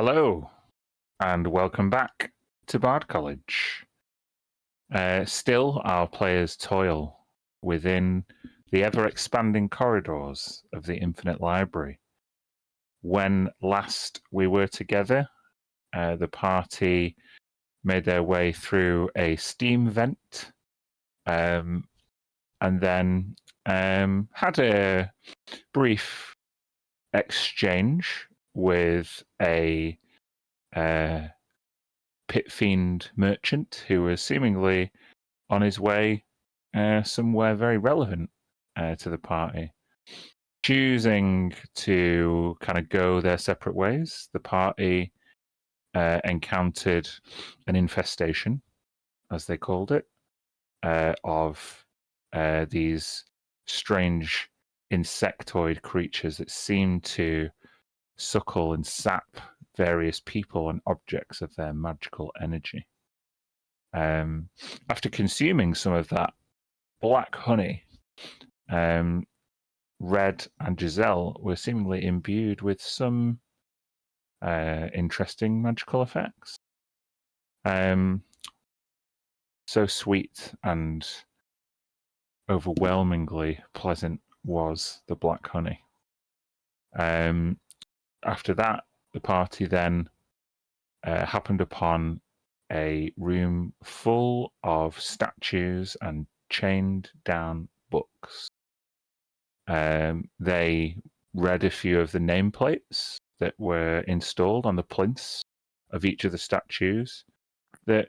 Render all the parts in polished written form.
Hello, and welcome back to Bard College. Still, our players toil within the ever-expanding corridors of the Infinite Library. When last we were together, the party made their way through a steam vent, and then had a brief exchange with a pit fiend merchant who was seemingly on his way somewhere very relevant to the party. Choosing to kind of go their separate ways, the party encountered an infestation, as they called it, of these strange insectoid creatures that seemed to suckle and sap various people and objects of their magical energy. After consuming some of that black honey, Red and Giselle were seemingly imbued with some interesting magical effects. So sweet and overwhelmingly pleasant was the black honey. After that, the party then happened upon a room full of statues and chained down books. They read a few of the nameplates that were installed on the plinths of each of the statues that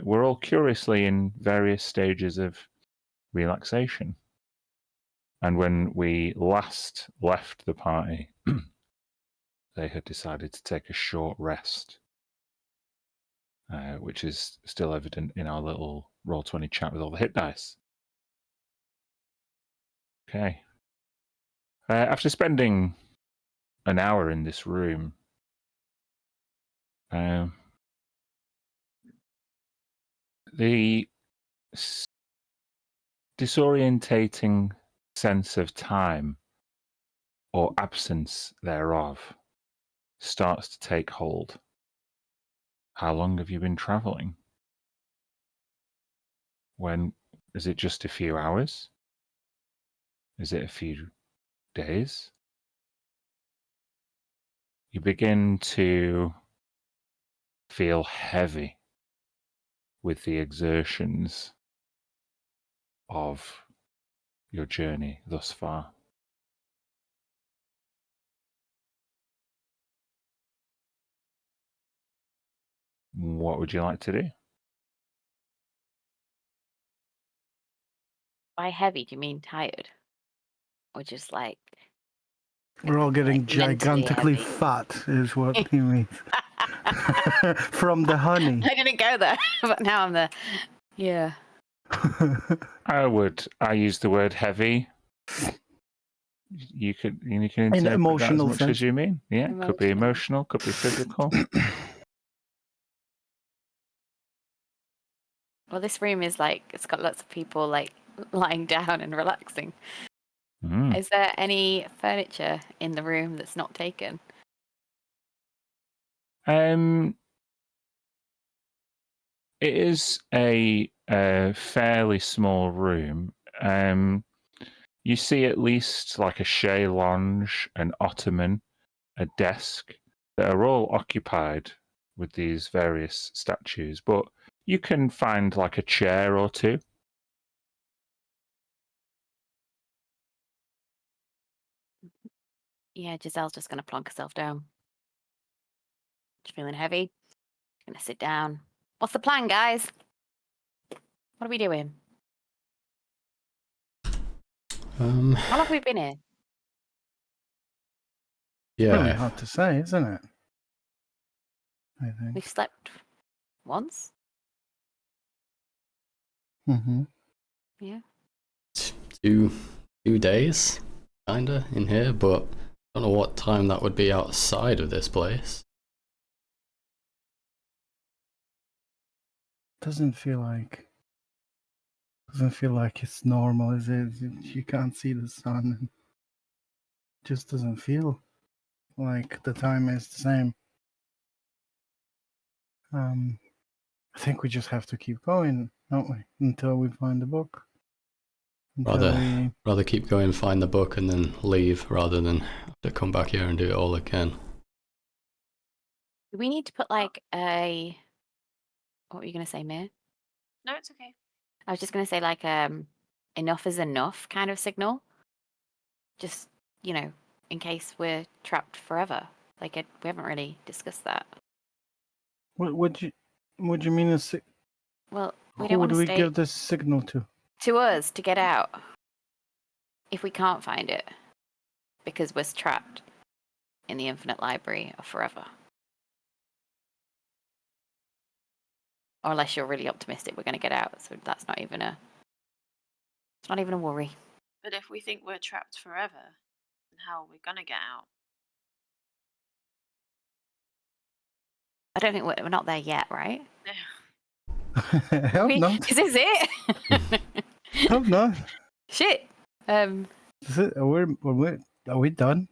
were all curiously in various stages of relaxation. And when we last left the party, they had decided to take a short rest, which is still evident in our little Roll20 chat with all the hit dice. Okay. After spending an hour in this room, the disorientating sense of time or absence thereof starts to take hold. How long have you been traveling? Is it just a few hours? Is it a few days? You begin to feel heavy with the exertions of your journey thus far. What would you like to do? By heavy, do you mean tired? Or just like... We're all getting gigantically heavy? fat, is what he means. From the honey. I didn't go there, but now I'm there. Yeah. I use the word heavy. You can interpret In that as emotional much sense. as you mean. Yeah, could be emotional, could be physical. Well, this room is like, it's got lots of people like lying down and relaxing. Mm. Is there any furniture in the room that's not taken? It is a fairly small room. You see at least like a chaise lounge, an ottoman, a desk that are all occupied with these various statues, but you can find like a chair or two. Yeah, Giselle's just going to plonk herself down. She's feeling heavy. Going to sit down. What's the plan, guys? What are we doing? How long have we been here? It's really Yeah, hard to say, isn't it? I think. We've slept once. Mm-hmm. Yeah. 2 days, kinda, in here, but I don't know what time that would be outside of this place. Doesn't feel like it's normal, is it? You can't see the sun. And it just doesn't feel like the time is the same. I think we just have to keep going, don't we? Until we find the book. Until Rather keep going, find the book, and then leave, rather than have to come back here and do it all again. Do we need to put like a... What were you going to say, Mir? No, it's okay. I was just going to say like enough is enough kind of signal. Just, you know, in case we're trapped forever. Like, we haven't really discussed that. What do you mean? Well, we Who don't want do to we stay give this signal to? to us to get out if we can't find it because we're trapped in the infinite library of forever. Or unless you're really optimistic we're going to get out, so that's not even a... It's not even a worry. But if we think we're trapped forever, then how are we gonna get out? I don't think we're not there yet, right? Hope not. Is this it? Hope not. Shit. Is it? Are we done?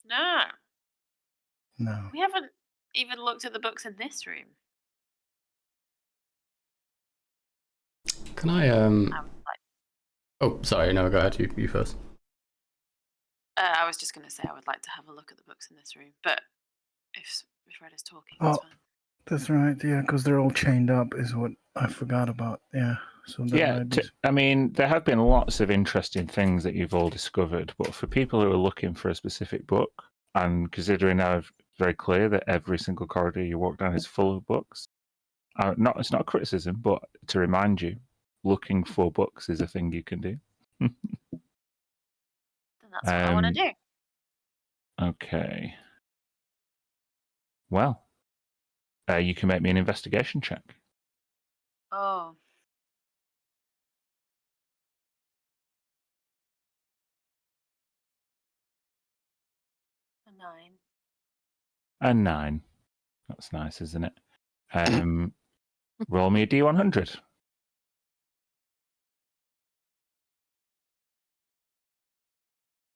No, No. we haven't even looked at the books in this room. Can I Oh, sorry. No, go ahead. You first. I was just gonna say I would like to have a look at the books in this room, but if Red is talking, Oh, that's fine. that's right. Yeah, because they're all chained up, is what I forgot about. Yeah. So that Yeah, might be... I mean, there have been lots of interesting things that you've all discovered, but for people who are looking for a specific book, and considering now it's very clear that every single corridor you walk down is full of books, it's not a criticism, but to remind you, looking for books is a thing you can do. Then that's what I want to do. Okay. Well, you can make me an investigation check. Oh. A 9. A 9. That's nice, isn't it? Roll me a D100.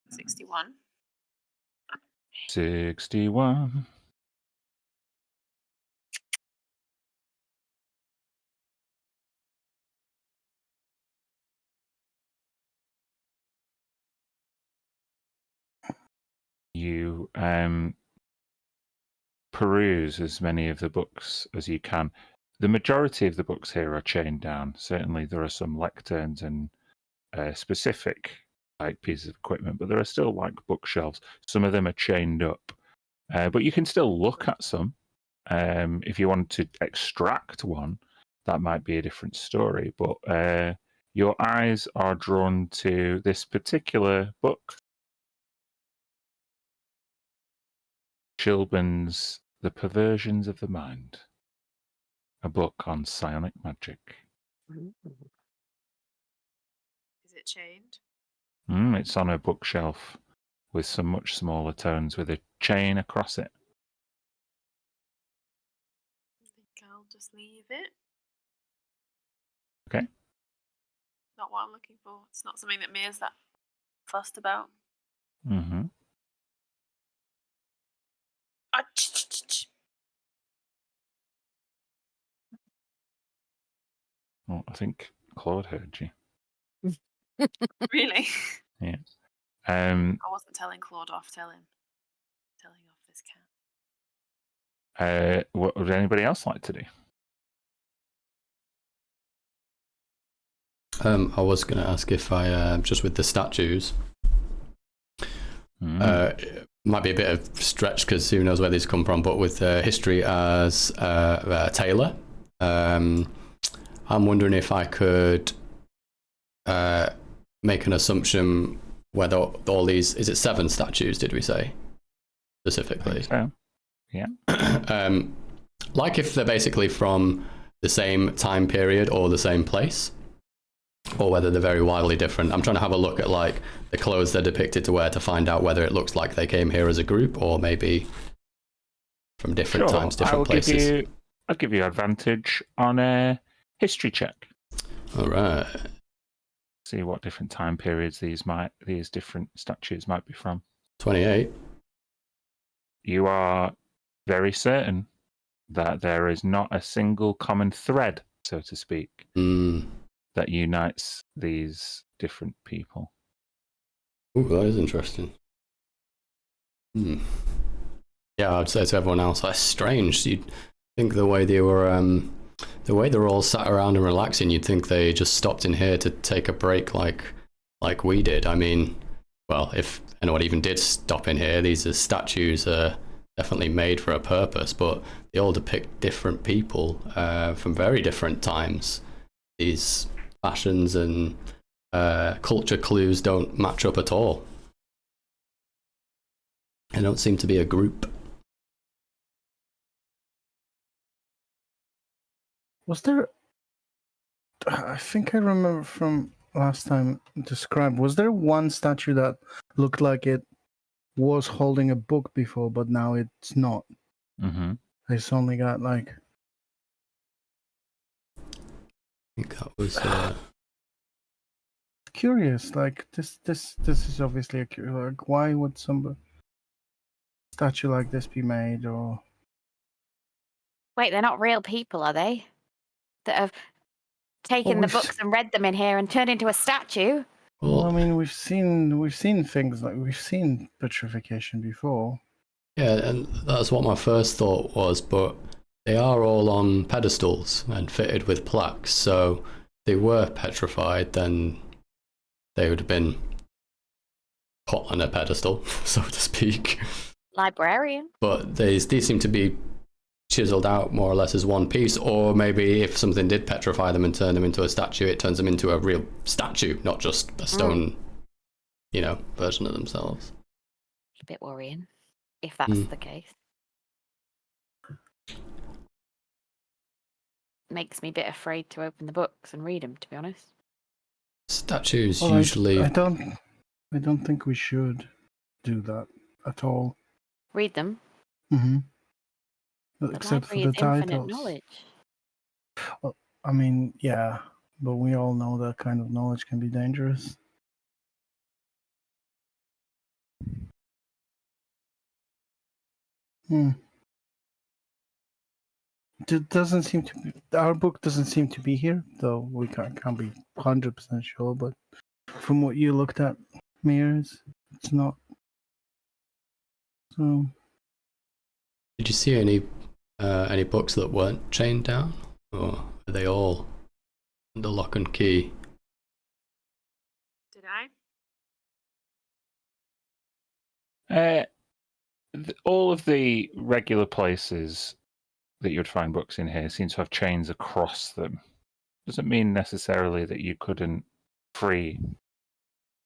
61. 61. You peruse as many of the books as you can. The majority of the books here are chained down. Certainly there are some lecterns and specific like pieces of equipment, but there are still like bookshelves. Some of them are chained up. But you can still look at some. If you want to extract one, that might be a different story. But your eyes are drawn to this particular book. Chilburn's The Perversions of the Mind, a book on psionic magic. Is it chained? It's on a bookshelf with some much smaller tomes with a chain across it. I think I'll just leave it. Okay. Not what I'm looking for. It's not something that Mia's that fussed about. Mm-hmm. Well, I think Claude heard you. Really? Yeah. I wasn't telling Claude off, telling off this cat. What would anybody else like to do? I was going to ask if I just with the statues. It might be a bit of stretch because who knows where these come from, but with history as a tailor, I'm wondering if I could make an assumption whether all these, is it 7 statues, did we say? Specifically. So, yeah. Like if they're basically from the same time period or the same place, or whether they're very wildly different. I'm trying to have a look at like the clothes they're depicted to wear to find out whether it looks like they came here as a group or maybe from different times, different places. I'll give you advantage on a history check. All right. See what different time periods these different statues might be from. 28. You are very certain that there is not a single common thread, so to speak, that unites these different people. Ooh, that is interesting. Yeah, I'd say to everyone else, that's strange. You'd think the way they were, the way they're all sat around and relaxing, you'd think they just stopped in here to take a break like we did. I mean, well, if anyone even did stop in here, these are statues definitely made for a purpose, but they all depict different people from very different times. These fashions and culture clues don't match up at all. They don't seem to be a group. Was there? I think I remember from last time described. Was there one statue that looked like it was holding a book before, but now it's not? Mm-hmm. It's only got like. I think that was. Curious, like this is obviously like, why would some statue like this be made? Or Wait, they're not real people, are they? That have taken the books and read them in here and turned into a statue? Well, I mean, we've seen things like we've seen petrification before. Yeah, and that's what my first thought was, but they are all on pedestals and fitted with plaques, so if they were petrified, then they would have been put on a pedestal, so to speak. Librarian. But these seem to be chiseled out more or less as one piece, or maybe if something did petrify them and turn them into a statue, it turns them into a real statue, not just a stone, version of themselves. A bit worrying, if that's the case. Makes me a bit afraid to open the books and read them, to be honest. Statues usually. I don't think we should do that at all. Read them. Mm-hmm. The Except for library the is infinite titles. knowledge. Well, I mean, yeah, but we all know that kind of knowledge can be dangerous. It doesn't seem to be. Our book doesn't seem to be here, though we can't be 100% sure. But from what you looked at, mirrors, it's not. So. Did you see any books that weren't chained down, or are they all under lock and key? Did I? All of the regular places that you'd find books in here seem to have chains across them. Doesn't mean necessarily that you couldn't free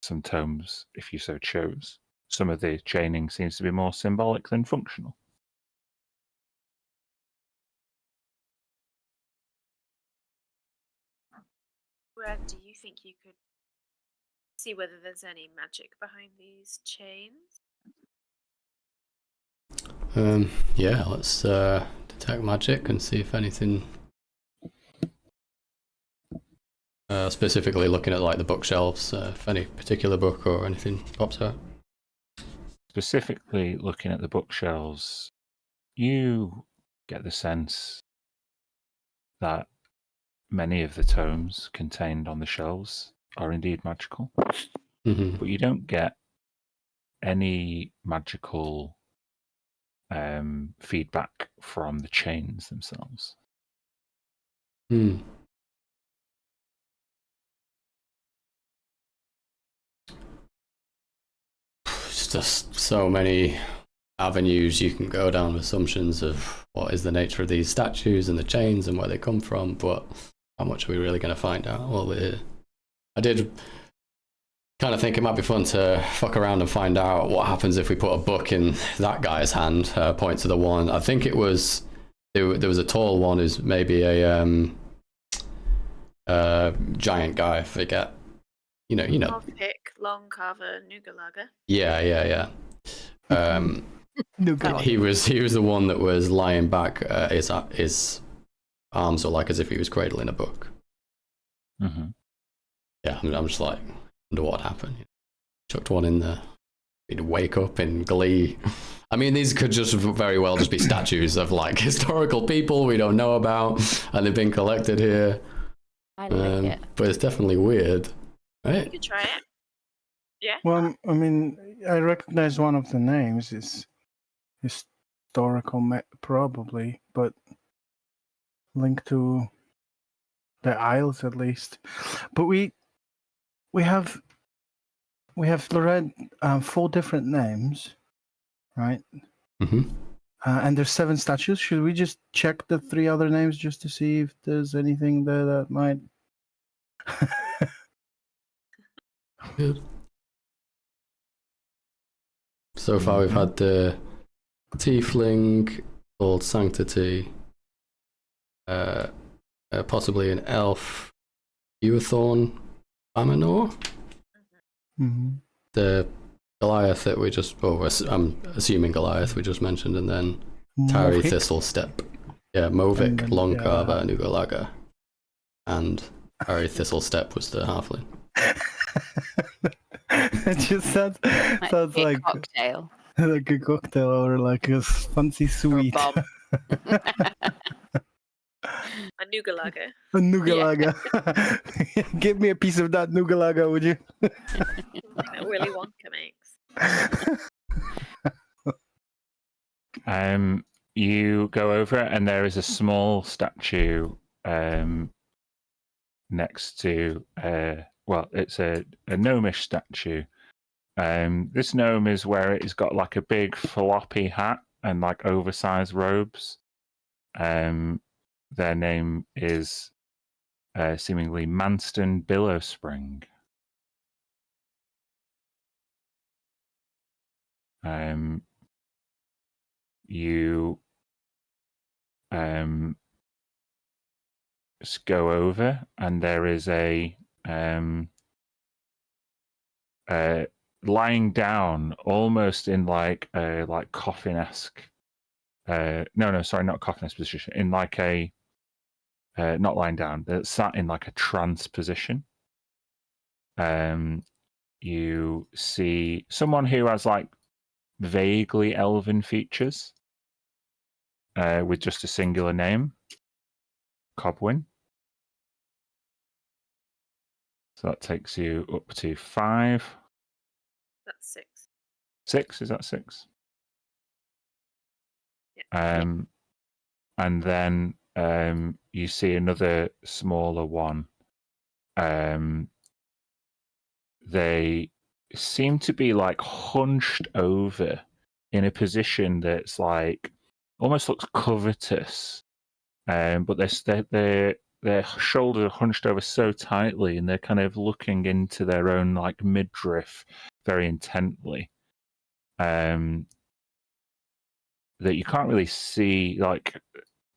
some tomes if you so chose. Some of the chaining seems to be more symbolic than functional. Where do you think you could see whether there's any magic behind these chains? Yeah, let's detect magic and see if anything. Specifically looking at like the bookshelves, if any particular book or anything pops out. Specifically looking at the bookshelves, you get the sense that many of the tomes contained on the shelves are indeed magical, but you don't get any magical feedback from the chains themselves. It's just so many avenues you can go down, assumptions of what is the nature of these statues and the chains and where they come from, but how much are we really going to find out? Well, I did kind of think it might be fun to fuck around and find out what happens if we put a book in that guy's hand. Point to the one. I think it was there was a tall one who's maybe a giant guy. I forget. You know. Pick, long carver, Nugalaga. Yeah. He was the one that was lying back. His arms were like as if he was cradling a book. Yeah, I'm just like, wonder what happened. Chucked one in there. He'd wake up in glee. I mean, these could just very well just be statues of like historical people we don't know about, and they've been collected here. I like it. But it's definitely weird, You right? could try it. Yeah. Well, I mean, I recognize one of the names. It's historical, probably, but linked to the Isles at least. But we have read 4 different names, right? Mm-hmm. And there's 7 statues. Should we just check the 3 other names just to see if there's anything there that might? Good. So far, we've had the tiefling called Sanctity, possibly an elf, Ewathorn, Amanor. Mm-hmm. The Goliath that we just, I'm assuming Goliath we just mentioned, and then Tari Thistlestep. Yeah, Movik, Longcarver, Nugalaga. And Tari Thistlestep was the halfling. It just sounds like a cocktail. like a cocktail or like a fancy sweet. Or a bomb. A Nugalaga. A Nugalaga. Give me a piece of that Nugalaga, would you? That Willy Wonka makes. You go over and there is a small statue next to it's a gnomish statue. This gnome is where it's got like a big floppy hat and like oversized robes. Their name is seemingly Manston Billowspring. You just go over and there is a lying down almost in like a coffin-esque sorry, not coffin-esque position, in like a not lying down, sat in like a trance position. You see someone who has like vaguely elven features with just a singular name, Cobwyn. So that takes you up to 5. That's 6. 6, is that 6? Yeah. And then you see another smaller one. They seem to be like hunched over in a position that's like almost looks covetous, but their shoulders are hunched over so tightly, and they're kind of looking into their own like midriff very intently. That you can't really see, like,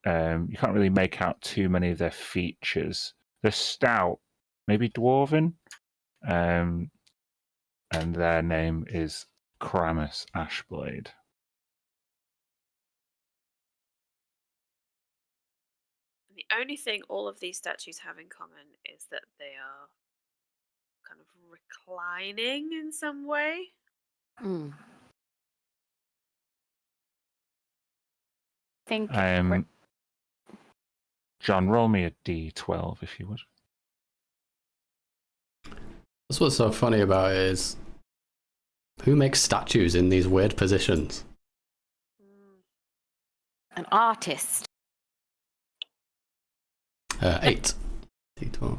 you can't really make out too many of their features. They're stout, maybe dwarven, and their name is Kramus Ashblade. The only thing all of these statues have in common is that they are kind of reclining in some way. Mm. Think John, roll me a d12 if you would. That's what's so funny about it is, who makes statues in these weird positions? an artist. 8. D12.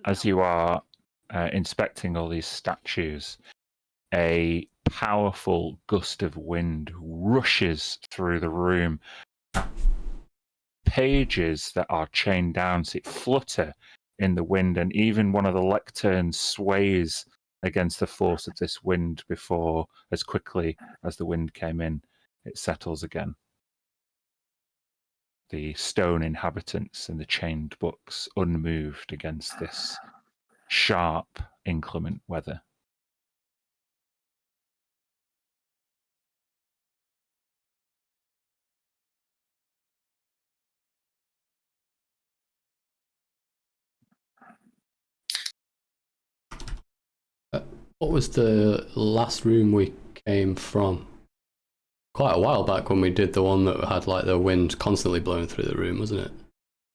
As you are inspecting all these statues, a powerful gust of wind rushes through the room. Pages that are chained down flutter in the wind, and even one of the lecterns sways against the force of this wind before, as quickly as the wind came in, it settles again. The stone inhabitants and the chained books unmoved against this sharp, inclement weather. What was the last room we came from. Quite a while back when we did the one that had like the wind constantly blowing through the room, wasn't it?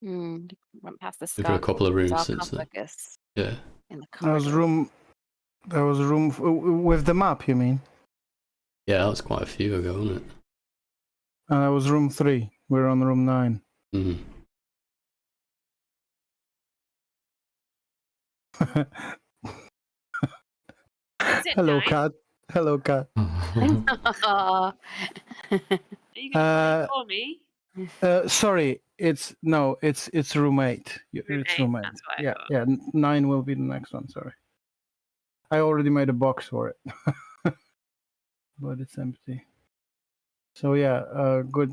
Went past the Been through a couple of rooms since then. sarcophagus Yeah. in the That was corridor. room. That was room with the map. You mean? Yeah, that was quite a few ago, wasn't it? That was room 3. We're on room 9. Mm. Is it Hello, 9? cat. Hello, cat. Aw. Are you going to for me? Sorry, it's room 8. Room It's 8. room 8. That's what I Yeah, thought. yeah. 9 will be the next one. Sorry, I already made a box for it, but it's empty. So yeah, a good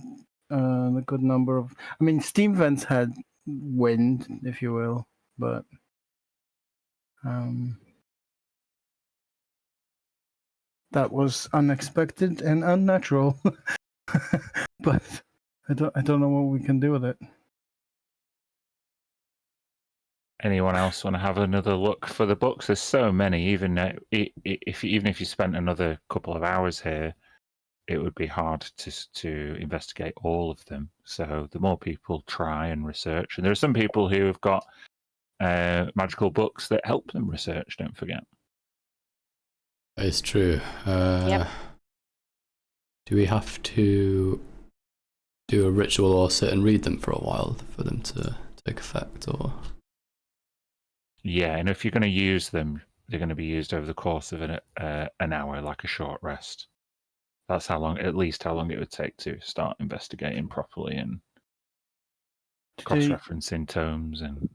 number of. I mean, steam vents had wind, if you will, but that was unexpected and unnatural. But I don't know what we can do with it. Anyone else want to have another look for the books? There's so many. Even if you spent another couple of hours here, it would be hard to investigate all of them. So the more people try and research, and there are some people who have got magical books that help them research. Don't forget. It's true. Yep. Do we have to do a ritual or sit and read them for a while for them to take effect, or? Yeah, and if you're going to use them, they're going to be used over the course of an hour, like a short rest. That's at least how long it would take to start investigating properly and cross-referencing tomes. And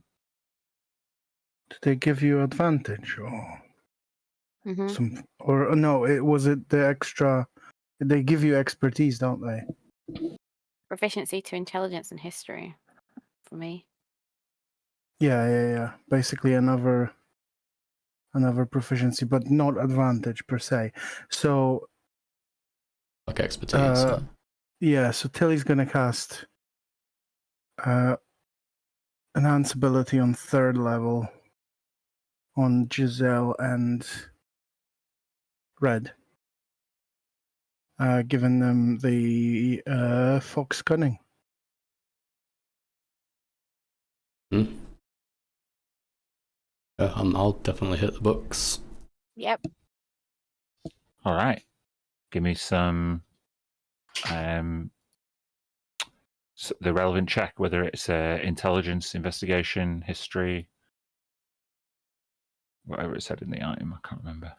did they give you advantage or Mhm. some? Or no? Was it the extra? They give you expertise, don't they? Proficiency to intelligence and history for me. Yeah. Basically, another proficiency, but not advantage per se. So Like expertise. yeah. So Tilly's gonna cast enhance ability on 3rd level on Giselle and Red, giving them the fox cunning. I'll definitely hit the books. Yep. all right, give me some the relevant check, whether it's intelligence, investigation, history, whatever it said in the item. I can't remember.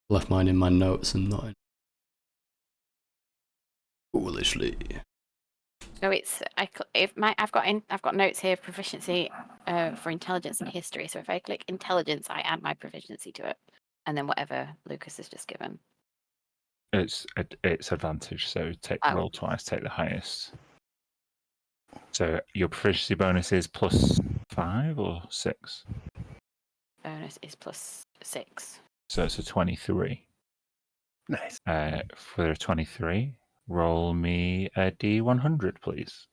Left mine in my notes and not in foolishly. So it's I've got notes here of proficiency for intelligence and history. So if I click intelligence, I add my proficiency to it, and then whatever Lucas has just given. It's advantage, so roll twice, take the highest. So your proficiency bonus is +5 or 6? Bonus is +6. So it's a 23. Nice. For a 23, roll me a D100, please.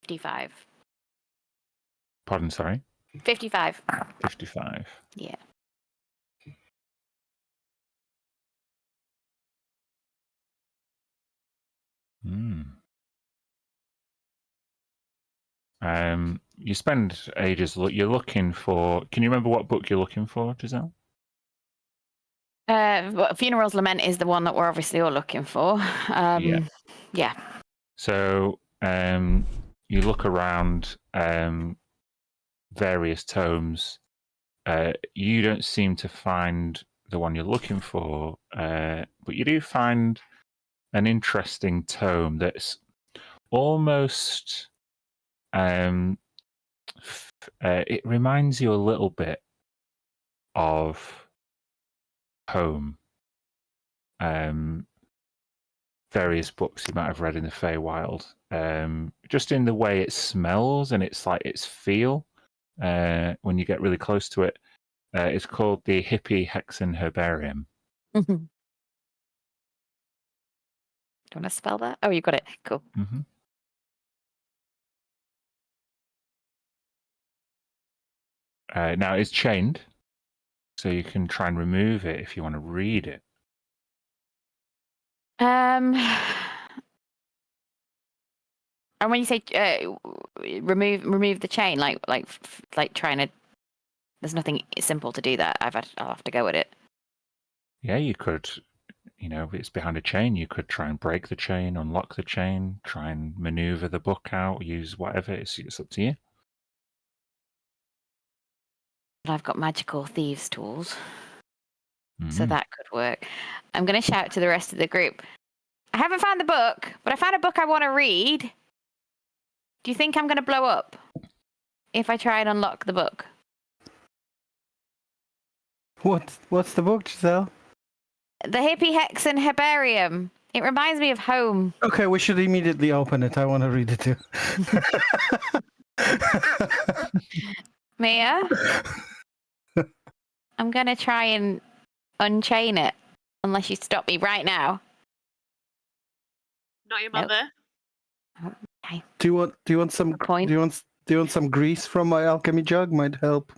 $55. Pardon, sorry? 55. 55. Yeah. You spend ages. You're looking for. Can you remember what book you're looking for, Giselle? Funeral's Lament is the one that we're obviously all looking for. Yeah. So you look around various tomes. You don't seem to find the one you're looking for, but you do find an interesting tome that's almost. It reminds you a little bit of home. Various books you might have read in the Feywild. Just in the way it smells and its feel. When you get really close to it, it's called the Hippie Hexen Herbarium. Do you want to spell that? Oh, you got it. Cool. Mm-hmm. Now it's chained, so you can try and remove it if you want to read it. And when you say remove the chain, like trying to, there's nothing simple to do that. I'll have to go at it. Yeah, you could, it's behind a chain. You could try and break the chain, unlock the chain, try and maneuver the book out, use whatever. It's up to you. But I've got magical thieves' tools, so Mhm. that could work. I'm going to shout to the rest of the group. I haven't found the book, but I found a book I want to read. Do you think I'm going to blow up if I try and unlock the book? What's the book, Giselle? The Hippie Hexen Herbarium. It reminds me of home. Okay, we should immediately open it. I want to read it too. Mia, I'm going to try and unchain it unless you stop me right now. Not your Nope. mother. Do you want some Point. do you want some grease from my alchemy jug? Might help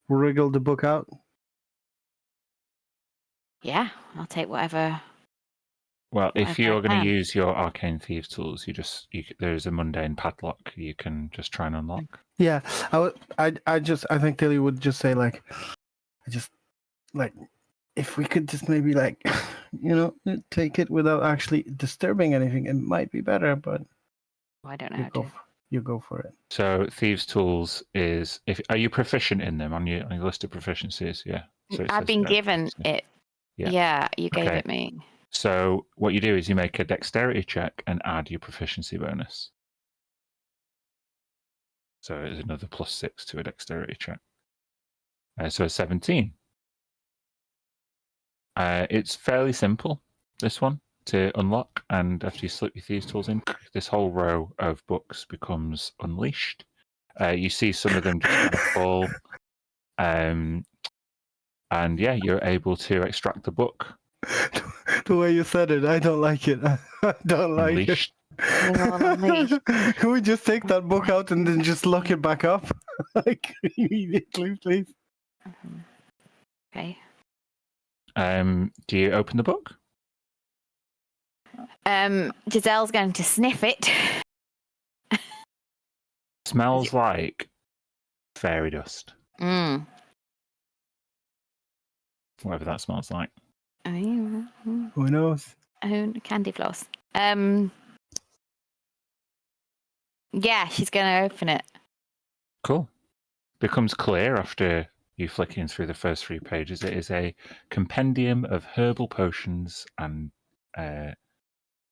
wriggle the book out. Yeah, I'll take whatever. Well, if Whatever I you're going to can. use your arcane thieves tools, there's a mundane padlock you can just try and unlock. Yeah, I think Tilly would just say like, if we could just maybe like, take it without actually disturbing anything, it might be better. But I don't know how to. you go for it. So thieves tools is are you proficient in them on your list of proficiencies? Yeah. So it I've says been there, given proficiency. it. Yeah. Yeah, you gave Okay. it me. So what you do is you make a dexterity check and add your proficiency bonus. So it's another +6 to a dexterity check. So a 17. It's fairly simple, this one, to unlock. And after you slip your thieves tools in, this whole row of books becomes unleashed. You see some of them just kind of fall. And yeah, you're able to extract the book. The way you said it, I don't like it. I don't like Unleashed. it. Can we just take that book out and then just lock it back up? Like immediately, please. Okay. Do you open the book? Giselle's going to sniff it. Smells like fairy dust. Whatever that smells like. Who knows? Candy floss. Yeah, she's going to open it. Cool. Becomes clear after you flicking through the first 3 pages. It is a compendium of herbal potions and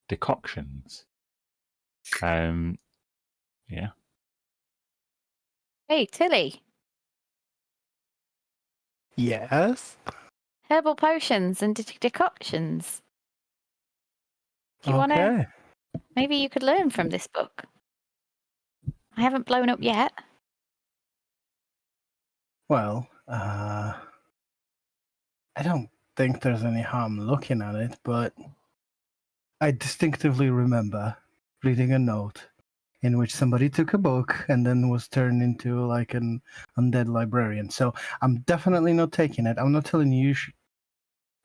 decoctions. Yeah. Hey, Tilly. Yes. Herbal potions and decoctions. Do you want to? Maybe you could learn from this book. I haven't blown up yet. Well, I don't think there's any harm looking at it, but I distinctively remember reading a note in which somebody took a book and then was turned into like an undead librarian. So I'm definitely not taking it. I'm not telling you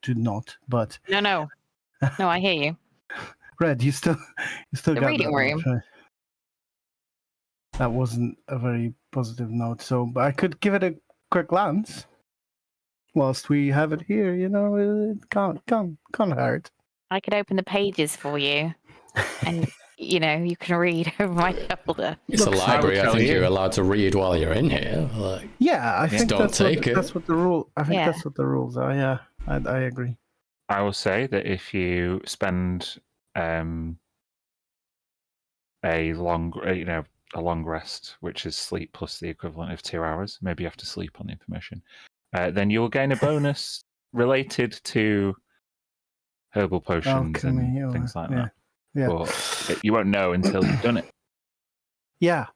to not, but No, I hear you. Red, you still The got reading that room. note, right? That wasn't a very positive note, so I could give it a quick glance whilst we have it here. It can't hurt. I could open the pages for you, and you can read over my shoulder. It's a Looks- library. I tell think you. you're allowed to read while you're in here. Like, Yeah, I think don't take it. that's what the rule. I think Yeah. that's what the rules are. Yeah, I agree. I will say that if you spend a long rest, which is sleep plus the equivalent of 2 hours, maybe you have to sleep on the information, then you will gain a bonus related to herbal potions Alchemy, and things like that. Yeah. But you won't know until you've done it. Yeah.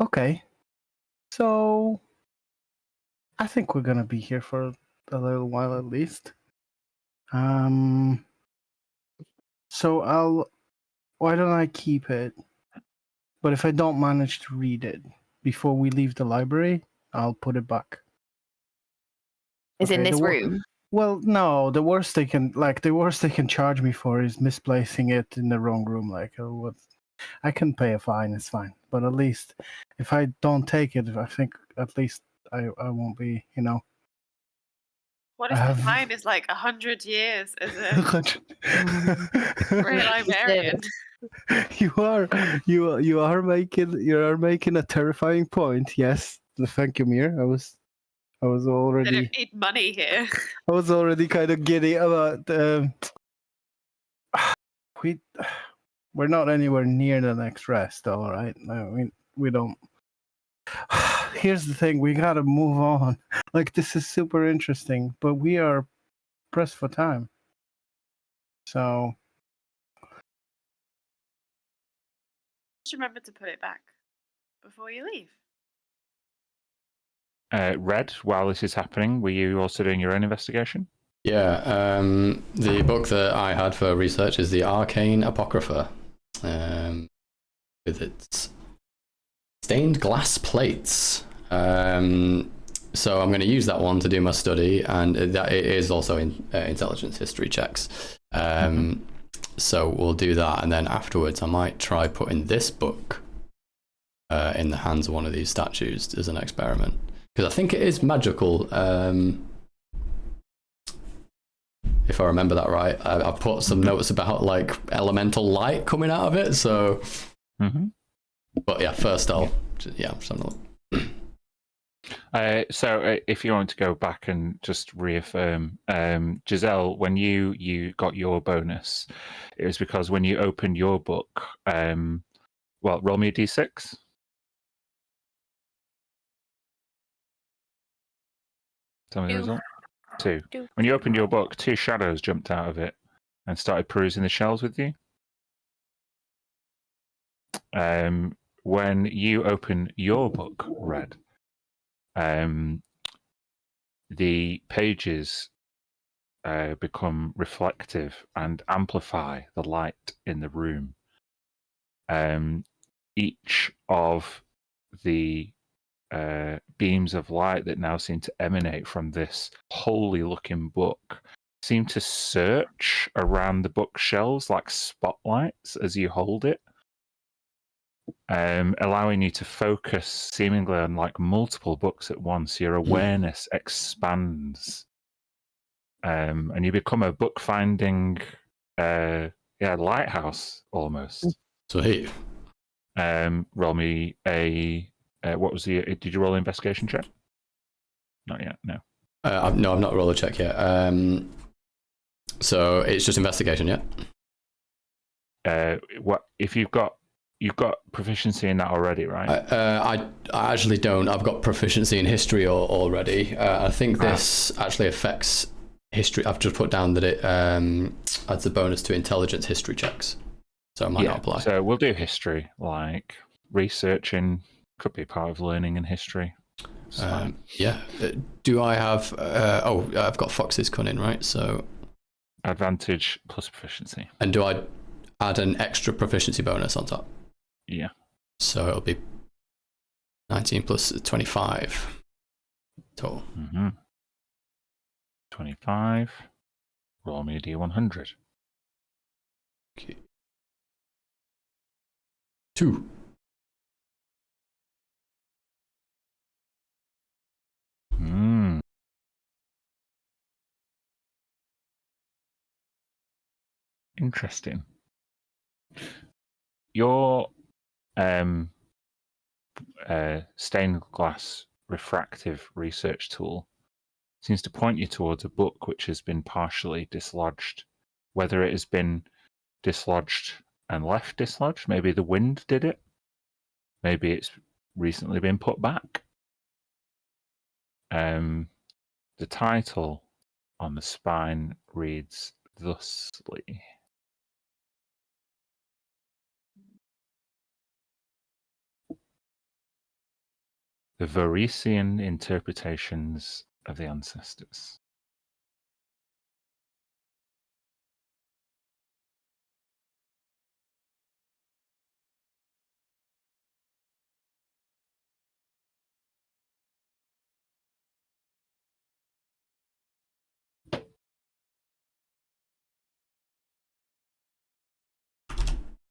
Okay. So I think we're gonna be here for a little while at least. So why don't I keep it? But if I don't manage to read it before we leave the library, I'll put it back. Is in Okay, this room. Well, no. The worst they can charge me for is misplacing it in the wrong room. Like, what? I can pay a fine. It's fine. But at least, if I don't take it, I think at least I won't be. What I if the have- fine is like 100 years as a real librarian? you are making a terrifying point. Yes. Thank you, Mir. I was They already don't need money here. I was already kind of giddy about. We're not anywhere near the next rest, all right? I mean, we don't. Here's the thing: we gotta move on. Like, this is super interesting, but we are pressed for time. So Just remember to put it back before you leave. Red, while this is happening, were you also doing your own investigation? Yeah, the book that I had for research is the Arcane Apocrypha, with its stained glass plates. So I'm going to use that one to do my study, and it is also in intelligence history checks. So we'll do that, and then afterwards I might try putting this book in the hands of one of these statues as an experiment, because I think it is magical. If I remember that right, I put some notes about like elemental light coming out of it. So, but yeah, first I'm just having a look. So if you want to go back and just reaffirm, Giselle, when you got your bonus, it was because when you opened your book, roll me a d6. Tell me the result. 2. When you opened your book, 2 shadows jumped out of it and started perusing the shelves with you. When you open your book, Red, the pages become reflective and amplify the light in the room. Each of the beams of light that now seem to emanate from this holy-looking book seem to search around the bookshelves like spotlights as you hold it, allowing you to focus seemingly on like multiple books at once. Your awareness expands, and you become a book-finding lighthouse almost. Sweet. Roll me a what was the? Did you roll an investigation check? Not yet. No. No, I've not rolled a check yet. So it's just investigation, yeah. What if you've got proficiency in that already, right? I actually don't. I've got proficiency in history already. I think this actually affects history. I've just put down that it adds a bonus to intelligence history checks, so it might not apply. So we'll do history, like researching could be part of learning in history. Yeah. Do I have? I've got Fox's cunning, right? So advantage plus proficiency. And do I add an extra proficiency bonus on top? Yeah. So it'll be 19 plus 25 total. 25. Roll me a d100. Okay. 2. Interesting. Your stained glass refractive research tool seems to point you towards a book which has been partially dislodged. Whether it has been dislodged and left dislodged, maybe the wind did it. Maybe it's recently been put back. The title on the spine reads thusly. The Varisian Interpretations of the Ancestors.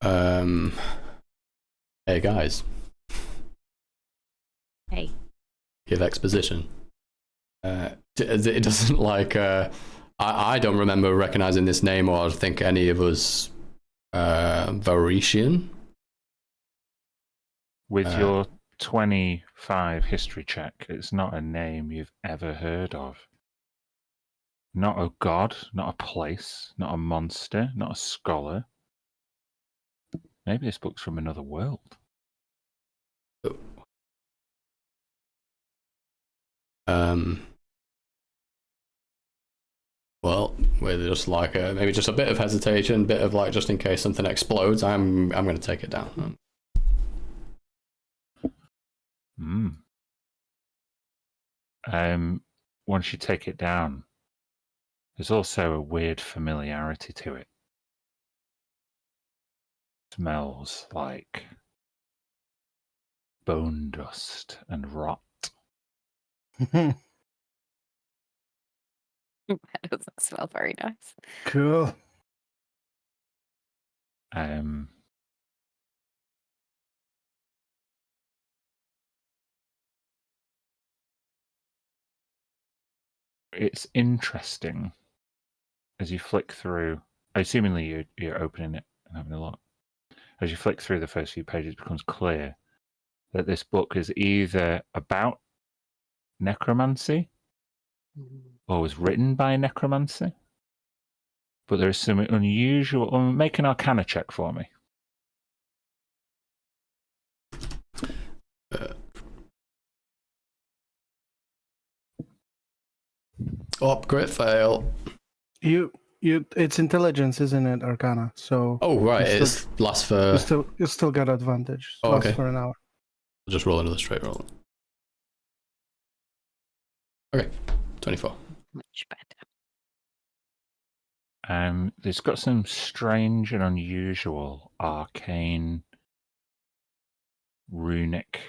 Hey guys, Hey. give exposition. It doesn't like. I don't remember recognizing this name, or I think any of us Varetian. With your 25 history check, it's not a name you've ever heard of. Not a god, not a place, not a monster, not a scholar. Maybe this book's from another world. Well, with just like maybe just a bit of hesitation, bit of like just in case something explodes, I'm going to take it down. Once you take it down, there's also a weird familiarity to it. Smells like bone dust and rot. That doesn't smell very nice. Cool. It's interesting as you flick through. Assumingly you're opening it and having a look. As you flick through the first few pages, it becomes clear that this book is either about necromancy or was written by necromancy. But there is some unusual. Make an Arcana check for me. Crit fail. It's intelligence, isn't it, Arcana? So. Oh right, you it's lasts for. You still got advantage. Oh, lasts okay. for an hour. I'll just roll another straight roll. Okay, 24. Much better. It's got some strange and unusual arcane runic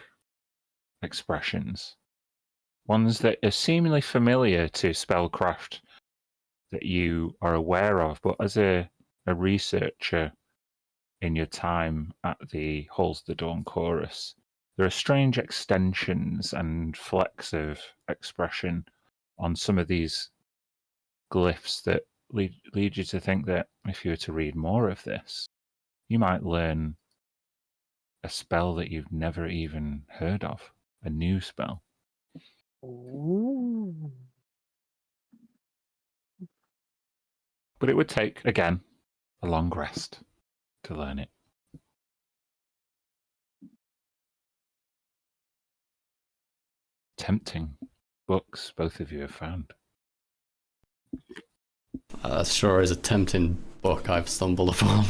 expressions. Ones that are seemingly familiar to spellcraft that you are aware of, but as a researcher in your time at the Halls of the Dawn Chorus, there are strange extensions and flecks of expression on some of these glyphs that lead you to think that if you were to read more of this, you might learn a spell that you've never even heard of, a new spell. Ooh. But it would take, again, a long rest to learn it. Tempting books both of you have found. That sure is a tempting book I've stumbled upon.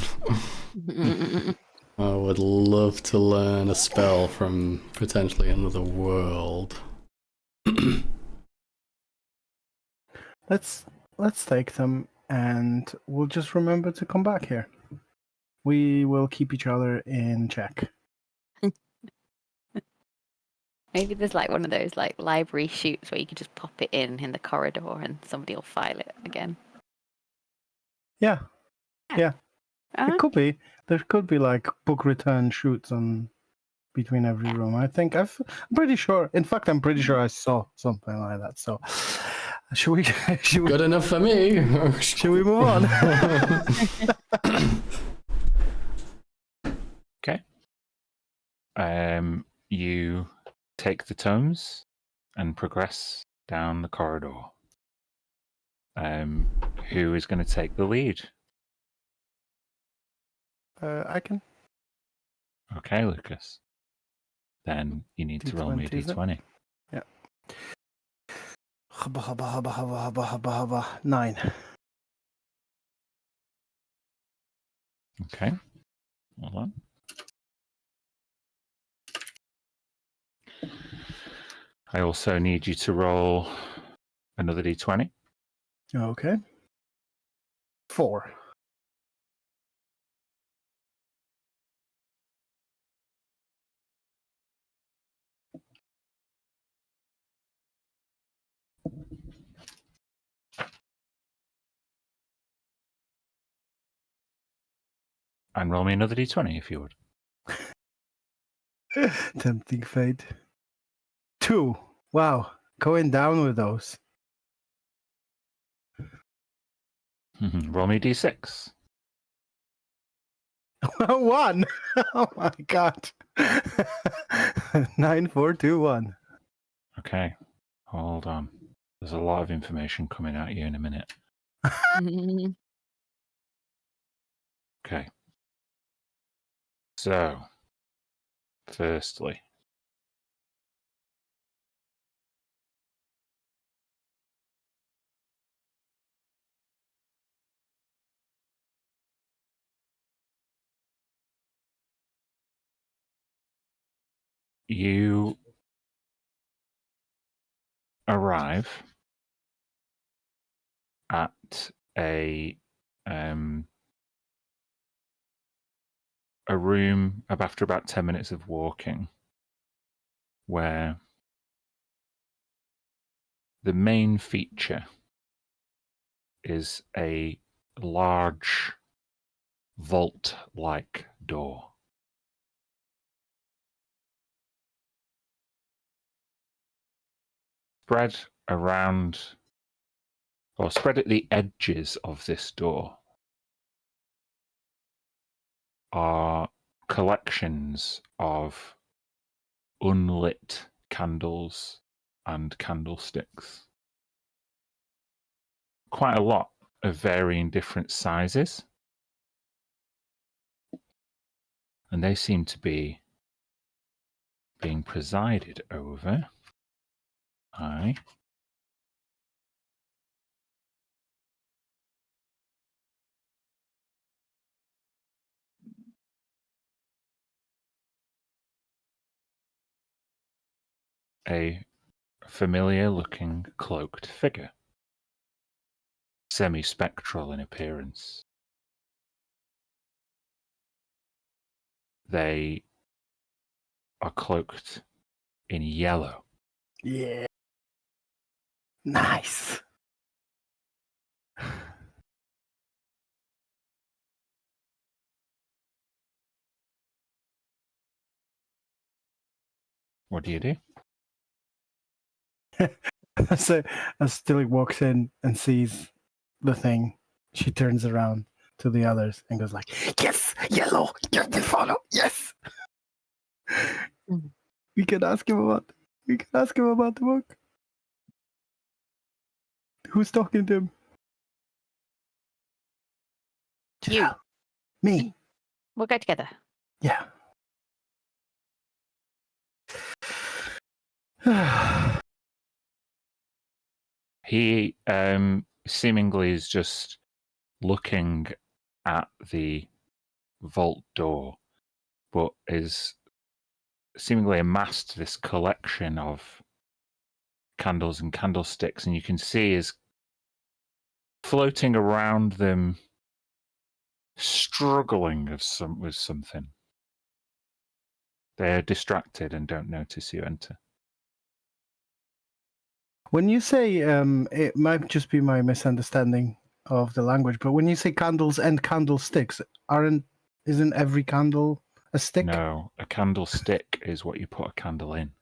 I would love to learn a spell from potentially another world. Let's take them, and we'll just remember to come back here. We will keep each other in check. Maybe there's like one of those like library chutes where you can just pop it in the corridor and somebody will file it again. Yeah. Uh-huh. It could be. There could be like book return shoots on between every room. I'm pretty sure. In fact, I'm pretty sure I saw something like that. So, should we? Good enough for me. Should we move on? Okay. You take the tomes and progress down the corridor. Who is going to take the lead? I can. Okay, Lucas. Then you need to roll me a D20, is it? d20. Yeah. Hubba, hubba, hubba, hubba, hubba, hubba, hubba. 9. Okay. Hold on. I also need you to roll another d20. Okay. 4. And roll me another d20 if you would. Tempting fate. 2. Wow. Going down with those. Roll me d6. 1. Oh my god. 9, 4, 2, 1. Okay, hold on. There's a lot of information coming at you in a minute. Okay. So, firstly, you arrive at a room after about 10 minutes of walking where the main feature is a large vault-like door. Spread around, or spread at the edges of this door are collections of unlit candles and candlesticks. Quite a lot of varying different sizes. And they seem to be being presided over by a familiar-looking cloaked figure, semi-spectral in appearance. They are cloaked in yellow. Yeah. Nice. What do you do? So as Tilly walks in and sees the thing, she turns around to the others and goes like, "Yes, yellow, get the follow, yes." We can ask him about the book. Who's talking to him? You. Giselle. Me. We'll go together. Yeah. He seemingly is just looking at the vault door, but is seemingly amassed this collection of candles and candlesticks, and you can see is floating around them, struggling with something. They're distracted and don't notice you enter. When you say, it might just be my misunderstanding of the language, but when you say candles and candlesticks, isn't every candle a stick? No, a candlestick is what you put a candle in.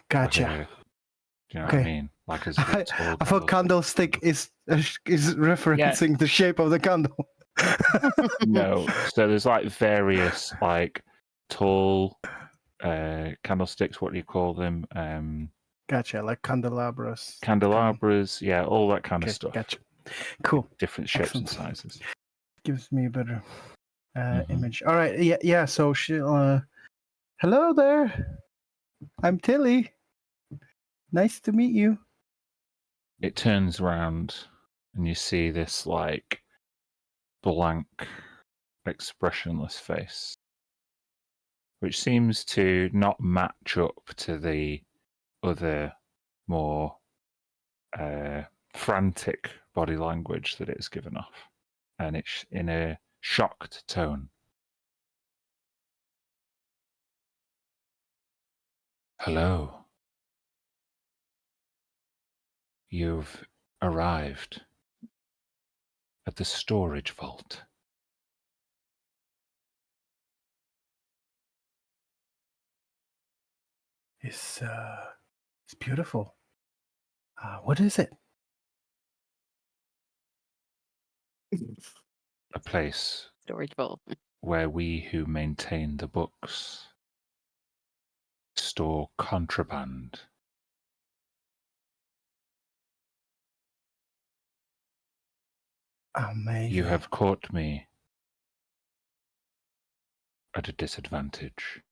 Gotcha. Like do you know Okay. what I mean? Like a I tall thought candlestick is referencing the shape of the candle. No, so there's like various like tall candlesticks. What do you call them? Gotcha, like candelabras. Candelabras. Yeah, all that kind of Okay, stuff. gotcha. Cool. Different shapes Excellent. and sizes. Gives me a better Mhm. image. All right. Yeah. So she'll. Hello there. I'm Tilly. Nice to meet you. It turns around and you see this like blank, expressionless face, which seems to not match up to the other more frantic body language that it's given off. And it's in a shocked tone. Hello. You've arrived at the storage vault. is beautiful. What is it? A place Storage vault. where we who maintain the books store contraband. Amazing. You have caught me at a disadvantage.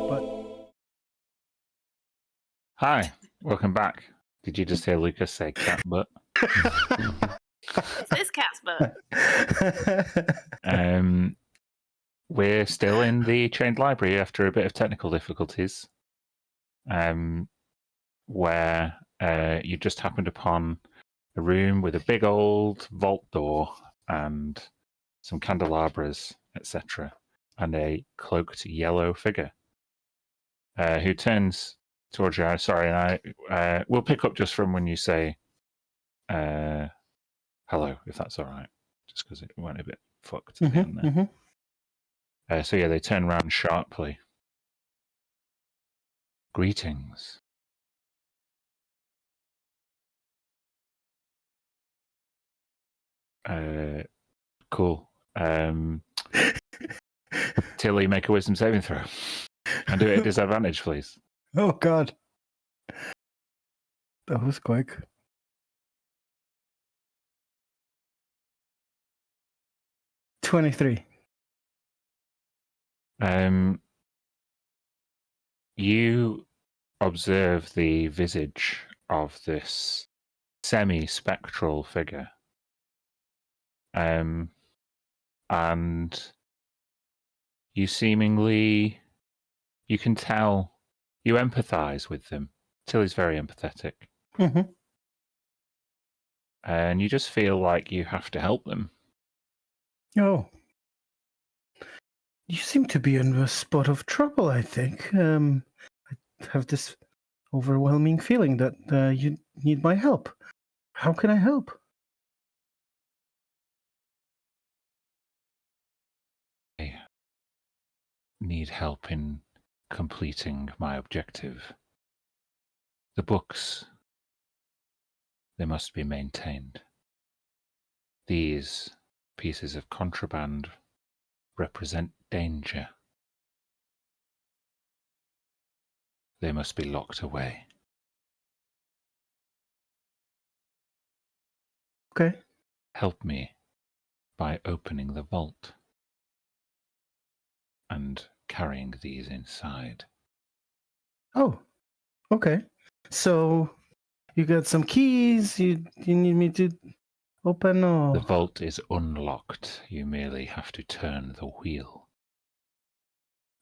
But Hi, welcome back. Did you just hear Lucas say cat butt? Is this cat's butt? We're still in the chained library after a bit of technical difficulties, where you just happened upon a room with a big old vault door and some candelabras, etc., and a cloaked yellow figure who turns towards you. Sorry, and I we'll pick up just from when you say hello, if that's all right, just because it went a bit fucked at the end there. So yeah, they turn around sharply. Greetings. Cool. Tilly, make a wisdom saving throw. And do it at disadvantage, please. Oh God, that was quick. 23. You observe the visage of this semi-spectral figure. And you seemingly, you can tell, you empathize with them. Tilly's very empathetic. Mm-hmm. And you just feel like you have to help them. Oh, you seem to be in a spot of trouble, I think. I have this overwhelming feeling that you need my help. How can I help? I need help in completing my objective. The books, they must be maintained. These pieces of contraband represent danger. They must be locked away. Okay. Help me by opening the vault and carrying these inside. Oh, okay. So you got some keys. You need me to open or The vault is unlocked. You merely have to turn the wheel.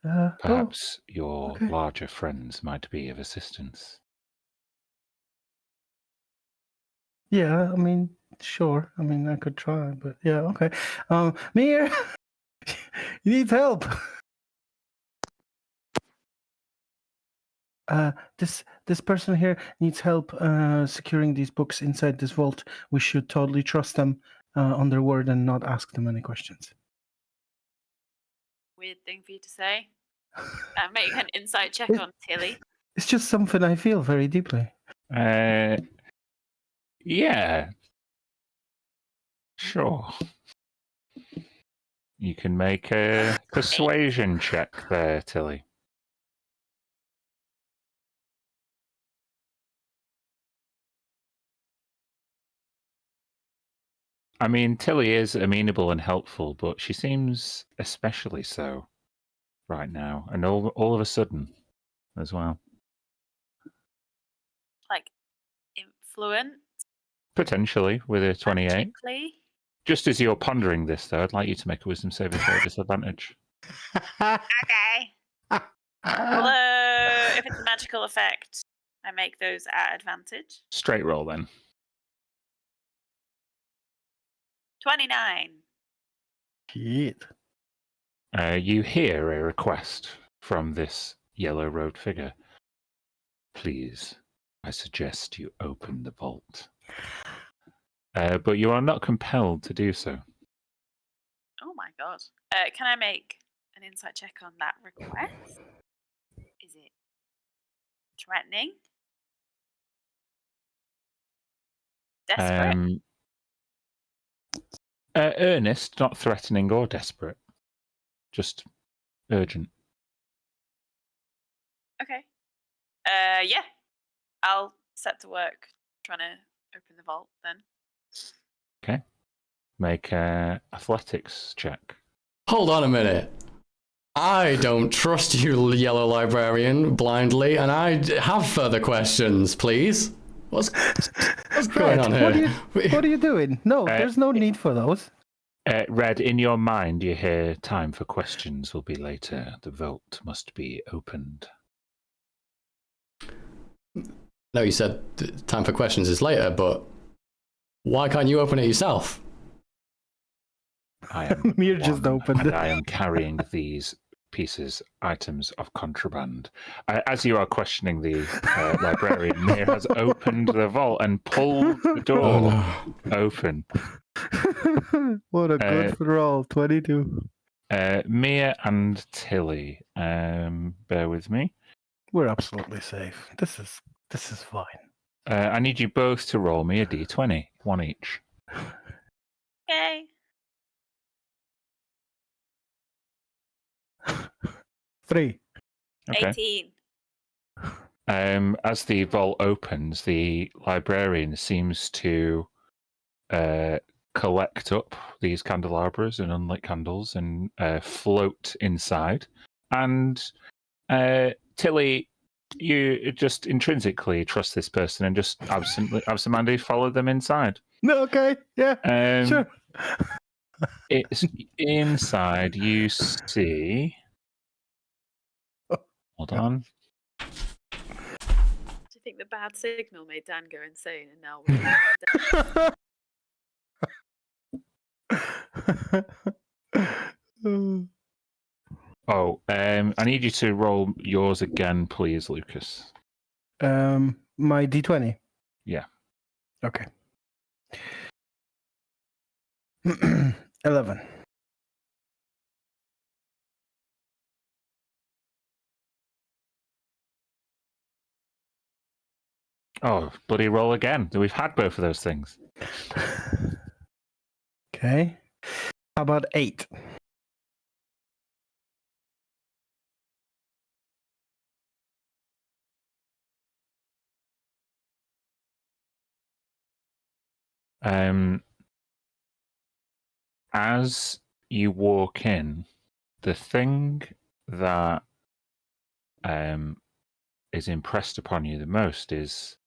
Perhaps your okay. larger friends might be of assistance. Yeah, I mean, sure. I mean, I could try, but yeah, okay. Mir, you need help. This person here needs help securing these books inside this vault. We should totally trust them on their word and not ask them any questions. Weird thing for you to say. Make an insight check on Tilly. It's just something I feel very deeply. Yeah. Sure. You can make a persuasion check there, Tilly. I mean, Tilly is amenable and helpful, but she seems especially so right now, and all of a sudden as well. Like, influent? Potentially with a 28. Magically? Just as you're pondering this, though, I'd like you to make a wisdom saving throw at disadvantage. Okay. Although, if it's a magical effect, I make those at advantage. Straight roll then. 29. Shit. You hear a request from this yellow-robed figure. Please, I suggest you open the vault. But you are not compelled to do so. Oh my god. Can I make an insight check on that request? Is it threatening? Desperate? Earnest, not threatening or desperate. Just urgent. Okay. Yeah. I'll set to work trying to open the vault then. Okay. Make a athletics check. Hold on a minute. I don't trust you, yellow librarian, blindly, and I have further questions, please. What's going on here? What are you doing? No, there's no need for those. Red, in your mind, you hear time for questions will be later. The vault must be opened. No, you said time for questions is later, but why can't you open it yourself? I am Mir just opened and it. I am carrying these items of contraband. As you are questioning the librarian, Mir has opened the vault and pulled the door open. What a good roll, 22. Mia and Tilly, bear with me. We're absolutely safe. This is fine. I need you both to roll me a d20, one each. Okay. 3. Okay. 18. As the vault opens, the librarian seems to collect up these candelabras and unlit candles and float inside. And Tilly, you just intrinsically trust this person and just absentmindedly follow them inside. No, okay, yeah, sure. It's inside. You see. Hold on. Do you think the bad signal made Dan go insane and now we're I need you to roll yours again, please, Lucas. My D20. Yeah. Okay. 11. Oh, bloody roll again. We've had both of those things. Okay. How about 8? As you walk in, the thing that is impressed upon you the most is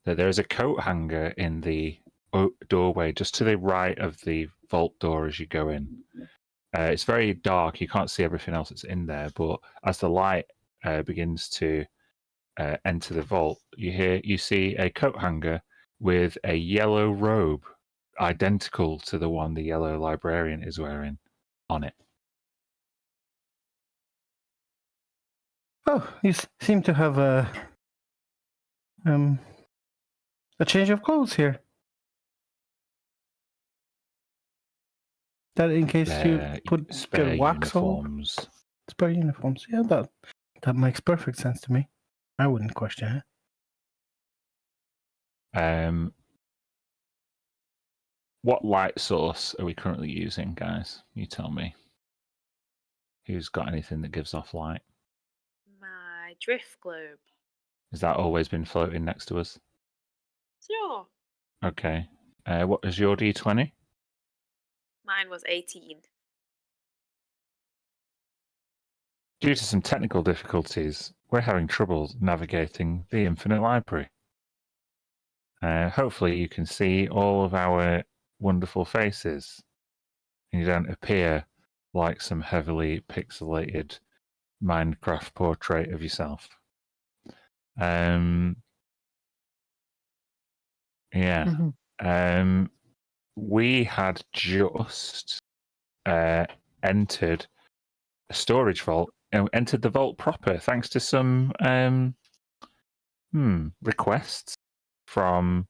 that there is a coat hanger in the doorway just to the right of the vault door as you go in. It's very dark. You can't see everything else that's in there, but as the light begins to enter the vault, you see a coat hanger with a yellow robe identical to the one the yellow librarian is wearing on it. Oh, you seem to have a change of clothes here. That in case you put spare wax uniforms. Spare uniforms. Yeah, that makes perfect sense to me. I wouldn't question it. What light source are we currently using, guys? You tell me. Who's got anything that gives off light? my drift globe? Has that always been floating next to us? Sure. Okay. What is your D20? Mine was 18. Due to some technical difficulties, we're having trouble navigating the Infinite Library. Hopefully you can see all of our wonderful faces and you don't appear like some heavily pixelated Minecraft portrait of yourself. We had just entered a storage vault and entered the vault proper thanks to some requests from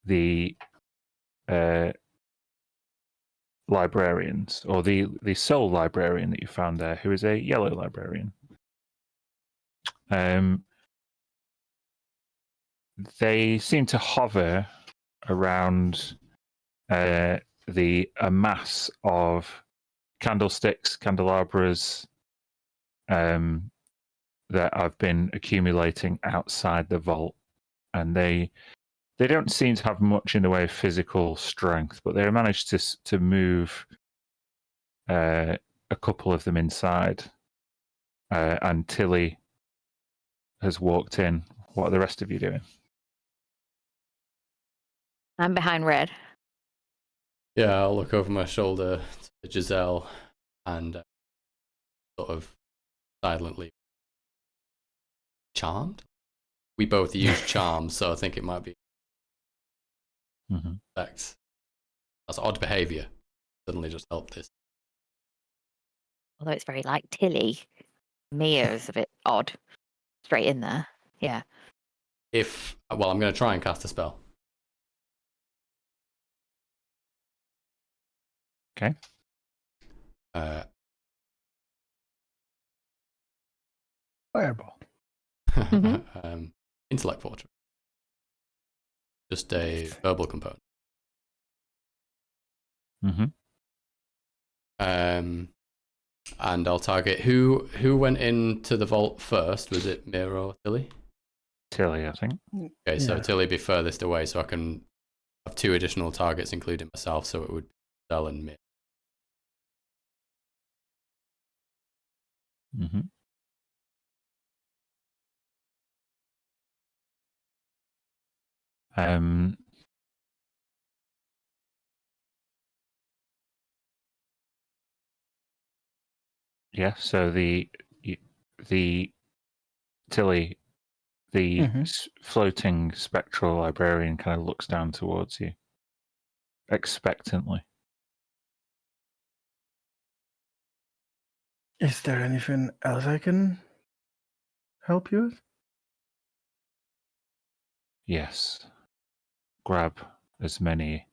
the librarians, or the sole librarian that you found there, who is a yellow librarian. They seem to hover around a mass of candlesticks, candelabras that have been accumulating outside the vault, and they don't seem to have much in the way of physical strength, but they managed to move a couple of them inside. And Tilly has walked in. What are the rest of you doing? I'm behind Red. Yeah, I'll look over my shoulder to Giselle and sort of silently charmed. We both use charm, so I think it might be effects. That's odd behaviour. Suddenly just helped this. Although it's very like Tilly. Mia is a bit odd. Straight in there. Yeah. I'm going to try and cast a spell. Okay. Fireball. Intellect Fortress. Just a verbal component. And I'll target who went into the vault first. Was it Mira or Tilly? Tilly, I think. Okay, so Tilly be furthest away, so I can have 2 additional targets, including myself. So it would be Giselle and Mira. Yeah. So the Tilly, the floating spectral librarian, kind of looks down towards you expectantly. Is there anything else I can help you with? Yes. Grab as many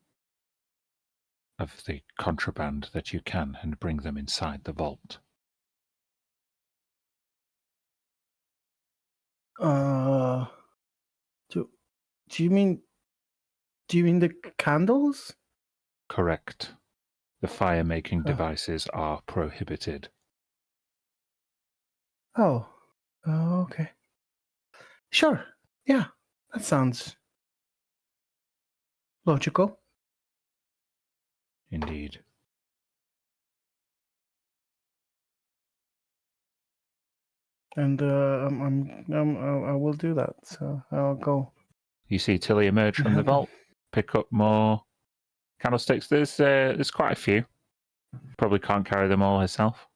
of the contraband that you can and bring them inside the vault. Do you mean the candles? Correct. The fire-making devices are prohibited. Oh, okay. Sure. Yeah, that sounds logical. Indeed. And I will do that. So I'll go. You see Tilly emerge from the vault, pick up more candlesticks. There's quite a few. Probably can't carry them all herself.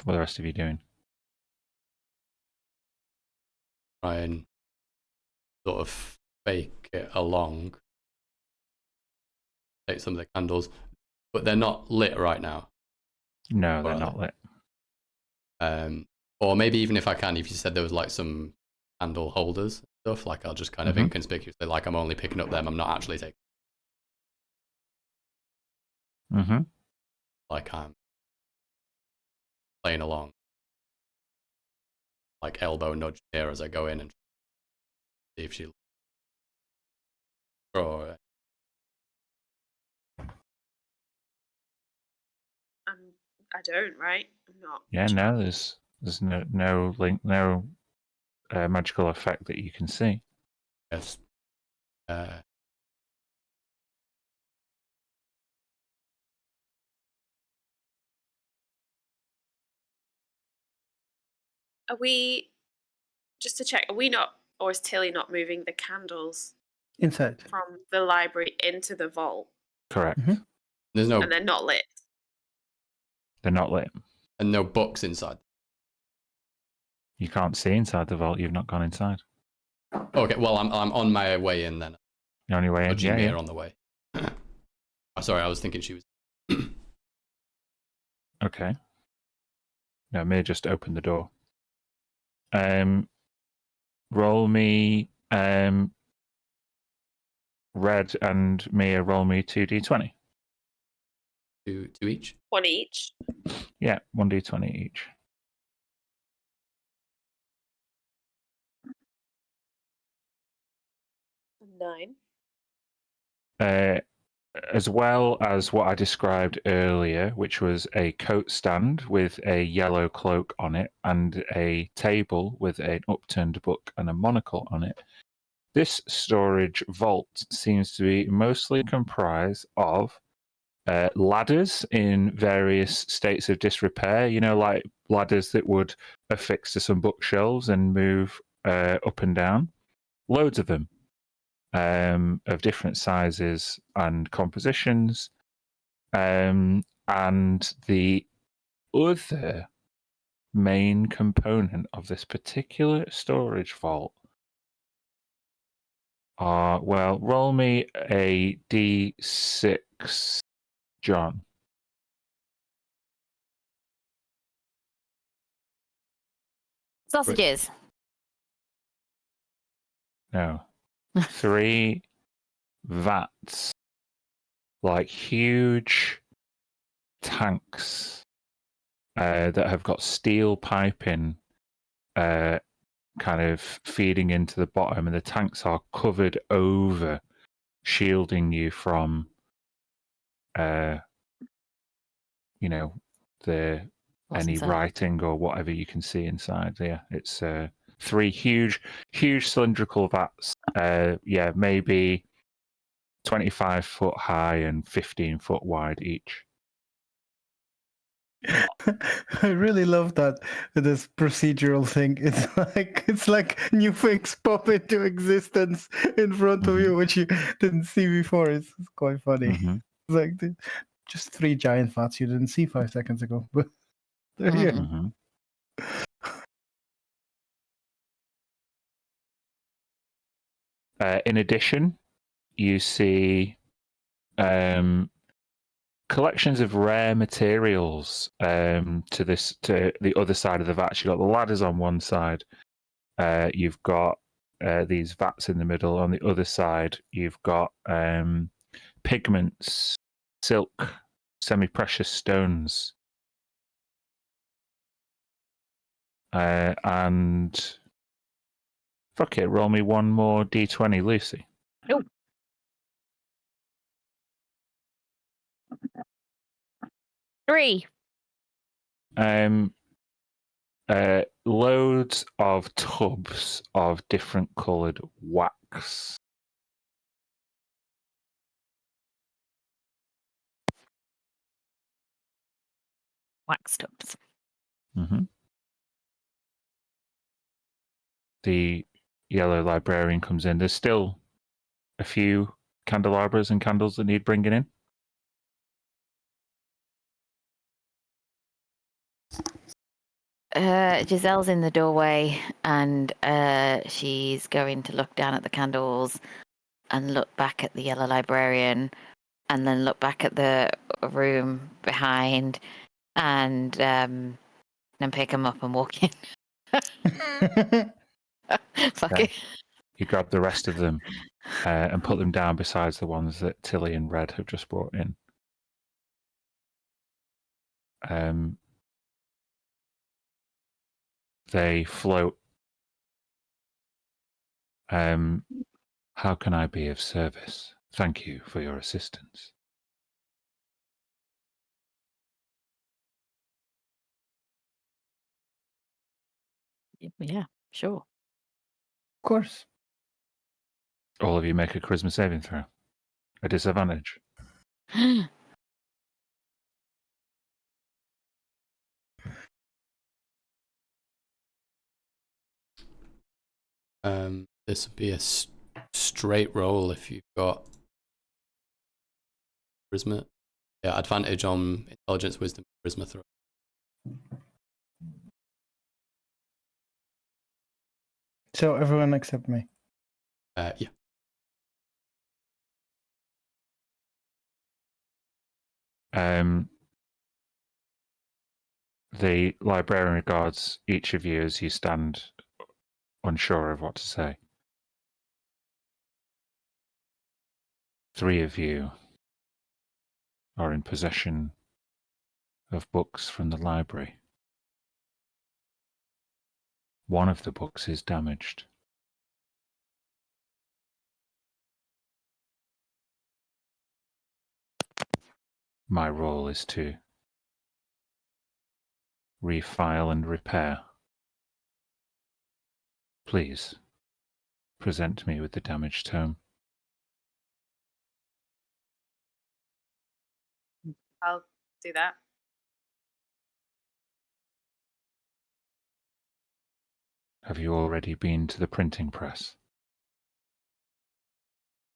What are the rest of you doing? Try and sort of fake it along. Take some of the candles, but they're not lit right now. No, they're not lit. Or maybe even if I can, if you said there was like some candle holders stuff, like I'll just kind of inconspicuously, like I'm only picking up them, I'm not actually taking. Like I'm playing along, like elbow nudge here as I go in and see if she. Or I don't, right? I'm not. Yeah, no, there's no link, no magical effect that you can see. yes. Are we, just to check, are we not, or is Tilly not moving the candles Inside. from the library into the vault? Correct. There's no. And they're not lit. They're not lit. And no books inside. You can't see inside the vault. You've not gone inside. Okay, well I'm on my way in then. The only way in. Yeah. On the way. Oh, sorry, I was thinking she was. Okay. No, Mir just opened the door. Roll me Red and Mia roll me 2d20. Two each. One each. Yeah, 1d20 each. Nine. As well as what I described earlier, which was a coat stand with a yellow cloak on it and a table with an upturned book and a monocle on it. This storage vault seems to be mostly comprised of ladders in various states of disrepair, like ladders that would affix to some bookshelves and move up and down. Loads of them. Of different sizes and compositions. And the other main component of this particular storage vault are, well, roll me a d6, John. Sausages. No. 3 vats, like huge tanks that have got steel piping kind of feeding into the bottom, and the tanks are covered over, shielding you from, the What's any inside? writing or whatever you can see inside. Yeah, it's 3 huge cylindrical vats. Maybe 25 foot high and 15 foot wide each. I really love that this procedural thing. It's like new things pop into existence in front of you, which you didn't see before. It's quite funny. Mhm. It's like just 3 giant vats you didn't see 5 seconds ago, but they're here. Mhm. In addition, you see collections of rare materials to the other side of the vat. You've got the ladders on one side. You've got these vats in the middle. On the other side, you've got pigments, silk, semi-precious stones, and fuck it, roll me one more d20, Lucy. Oh. Three. Loads of tubs of different coloured wax. Wax tubs. Mm-hmm. The yellow librarian comes in. There's still a few candelabras and candles that need bringing in. Giselle's in the doorway, and she's going to look down at the candles and look back at the yellow librarian, and then look back at the room behind, and then pick them up and walk in. Fuck Okay. it. You grab the rest of them and put them down besides the ones that Tilly and Red have just brought in. They float. How can I be of service? Thank you for your assistance. Yeah, sure. Of course. All of you make a charisma saving throw. A disadvantage. This would be a straight roll if you've got charisma. Yeah, advantage on intelligence, wisdom, charisma throw. So everyone except me. Yeah. The librarian regards each of you as you stand unsure of what to say. 3 of you are in possession of books from the library. One of the books is damaged. My role is to refile and repair. Please, present me with the damaged tome. I'll do that. Have you already been to the printing press?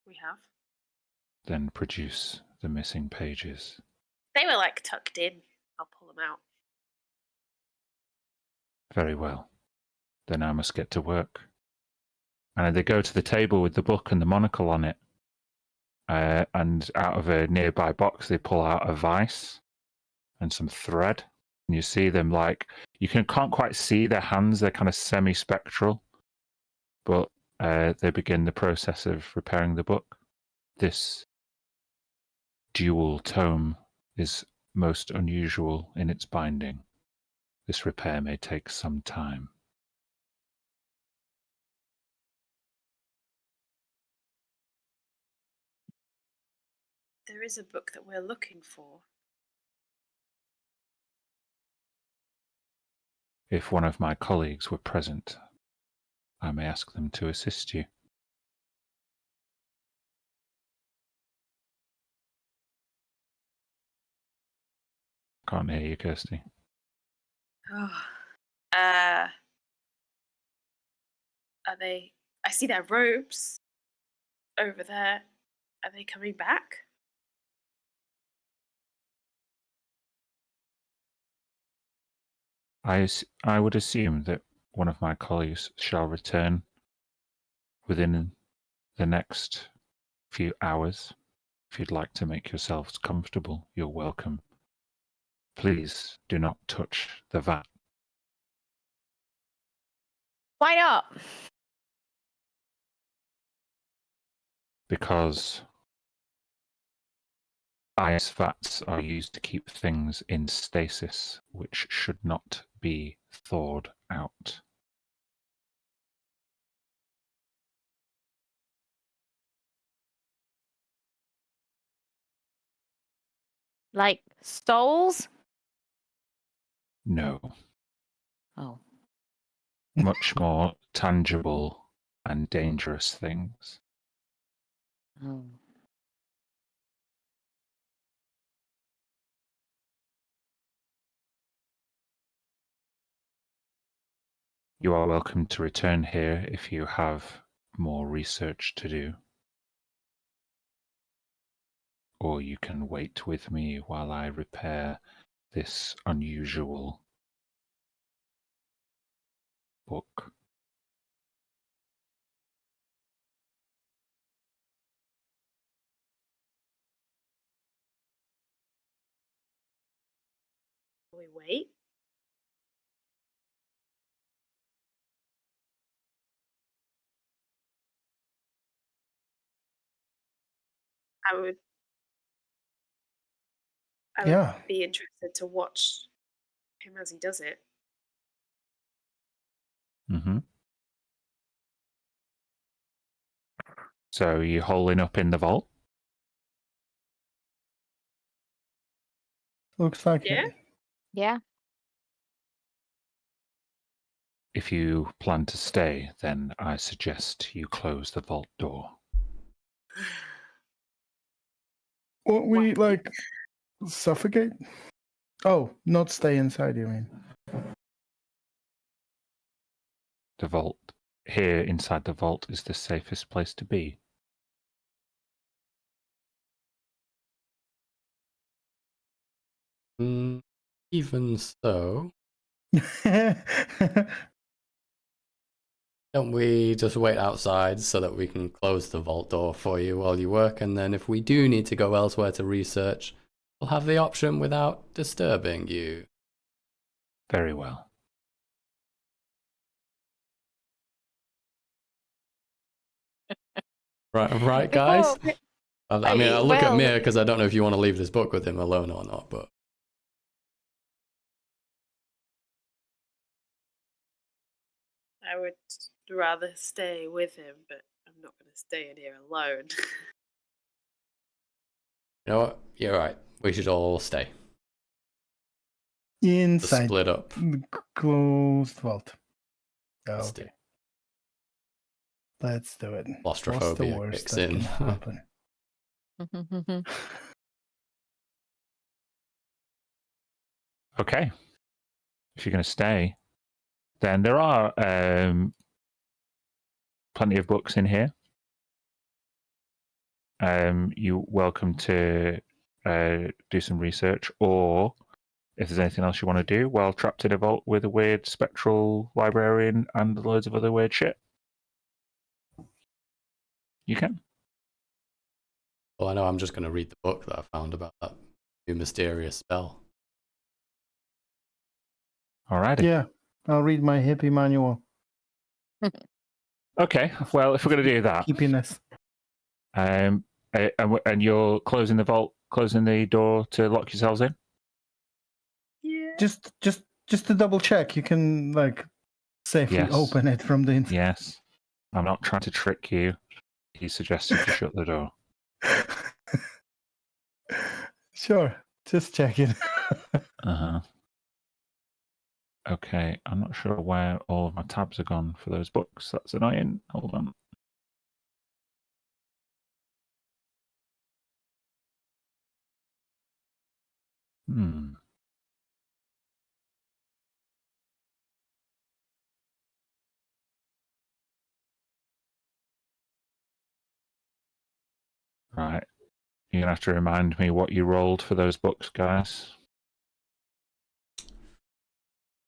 We have. Then produce the missing pages. They were like tucked in. I'll pull them out. Very well. Then I must get to work. And they go to the table with the book and the monocle on it. And out of a nearby box, they pull out a vice and some thread. And you see them can't quite see their hands. They're kind of semi-spectral. But they begin the process of repairing the book. This dual tome is most unusual in its binding. This repair may take some time. There is a book that we're looking for. If one of my colleagues were present, I may ask them to assist you. Can't hear you, Kirsty. Oh. Are they? I see their robes over there. Are they coming back? I would assume that one of my colleagues shall return within the next few hours. If you'd like to make yourselves comfortable, you're welcome. Please do not touch the vat. Why not? Because ice vats are used to keep things in stasis, which should not be thawed out. Like souls? No, Oh. much more tangible and dangerous things. Oh. You are welcome to return here if you have more research to do. Or you can wait with me while I repair this unusual book. We wait. I would Yeah. be interested to watch him as he does it. Mm-hmm. So you holing up in the vault? Looks like Yeah. it. Yeah. If you plan to stay, then I suggest you close the vault door. Won't we, Why? like, suffocate? Oh, not stay inside, you mean? The vault here inside the vault is the safest place to be. Even so, don't we just wait outside so that we can close the vault door for you while you work, and then if we do need to go elsewhere to research, we'll have the option without disturbing you. Very well. Right, guys? I mean, I'll look at well, Mir because I don't know if you want to leave this book with him alone or not, but I would rather stay with him, but I'm not going to stay in here alone. you know what? You're right. We should all stay. Let's Inside split up. closed vault. Let's Okay. Let's do it. What's the Claustrophobia worst kicks that in. can happen? Okay. If you're going to stay, then there are plenty of books in here. You're welcome to do some research, or if there's anything else you want to do while trapped in a vault with a weird spectral librarian and loads of other weird shit, you can. Well, I know I'm just going to read the book that I found about that new mysterious spell. Alrighty. Yeah, I'll read my hippie manual. Okay. Well, if we're going to do that, Hippiness. and you're closing the vault, closing the door to lock yourselves in. Yeah. Just to double check, you can like safely Yes. open it from the inside. Yes. I'm not trying to trick you. He suggested you shut the door. Sure, just check it. Uh-huh. Okay, I'm not sure where all of my tabs are gone for those books. That's annoying. Hold on. Right. You're going to have to remind me what you rolled for those books, guys.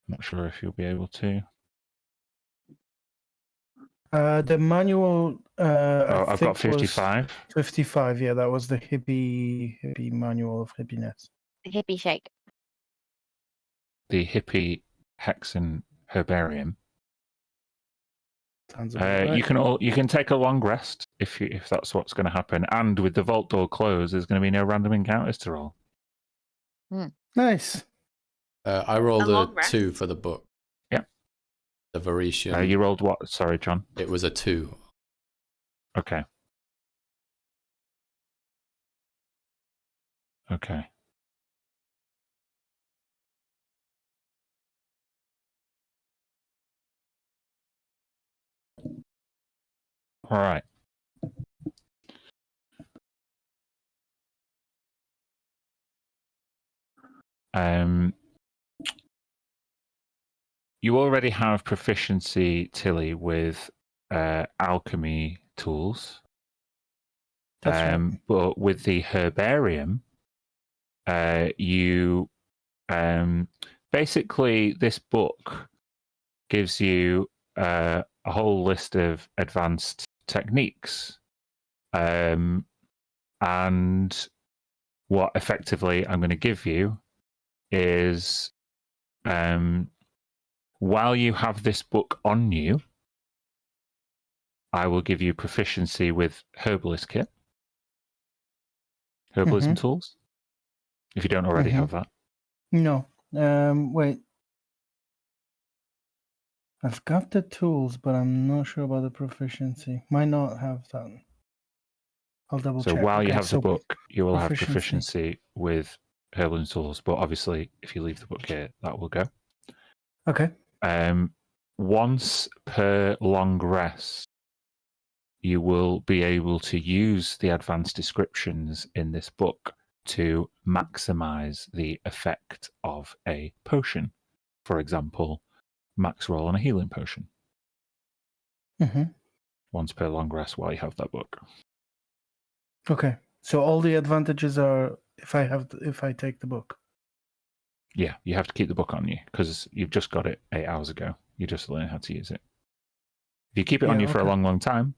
Not sure if you'll be able to. The manual. I've got 55. 55. Yeah, that was the hippie manual of hippiness. hippie shake. The hippie hexen herbarium. Sounds about right. You can take a long rest if that's what's going to happen. And with the vault door closed, there's going to be no random encounters to roll. Nice. I rolled A long a rest? 2 for the book. Yeah. The Varetian. You rolled what? Sorry, John. It was a 2. Okay. Okay. All right. You already have proficiency, Tilly, with alchemy tools. That's right. But with the herbarium, you basically this book gives you a whole list of advanced techniques, and what effectively I'm going to give you is, while you have this book on you, I will give you proficiency with herbalist kit, herbalism tools, if you don't already have that. No. Wait. I've got the tools, but I'm not sure about the proficiency. Might not have that. I'll double check. So while you Okay, have the book, you will have proficiency. proficiency with herbalism tools. But obviously, if you leave the book here, that will go. Okay. Once per long rest, you will be able to use the advanced descriptions in this book to maximize the effect of a potion. For example, max roll on a healing potion. Once per long rest while you have that book. Okay. So all the advantages are if I take the book. Yeah, you have to keep the book on you because you've just got it 8 hours ago. You just learn how to use it. If you keep it on you for a long, long time,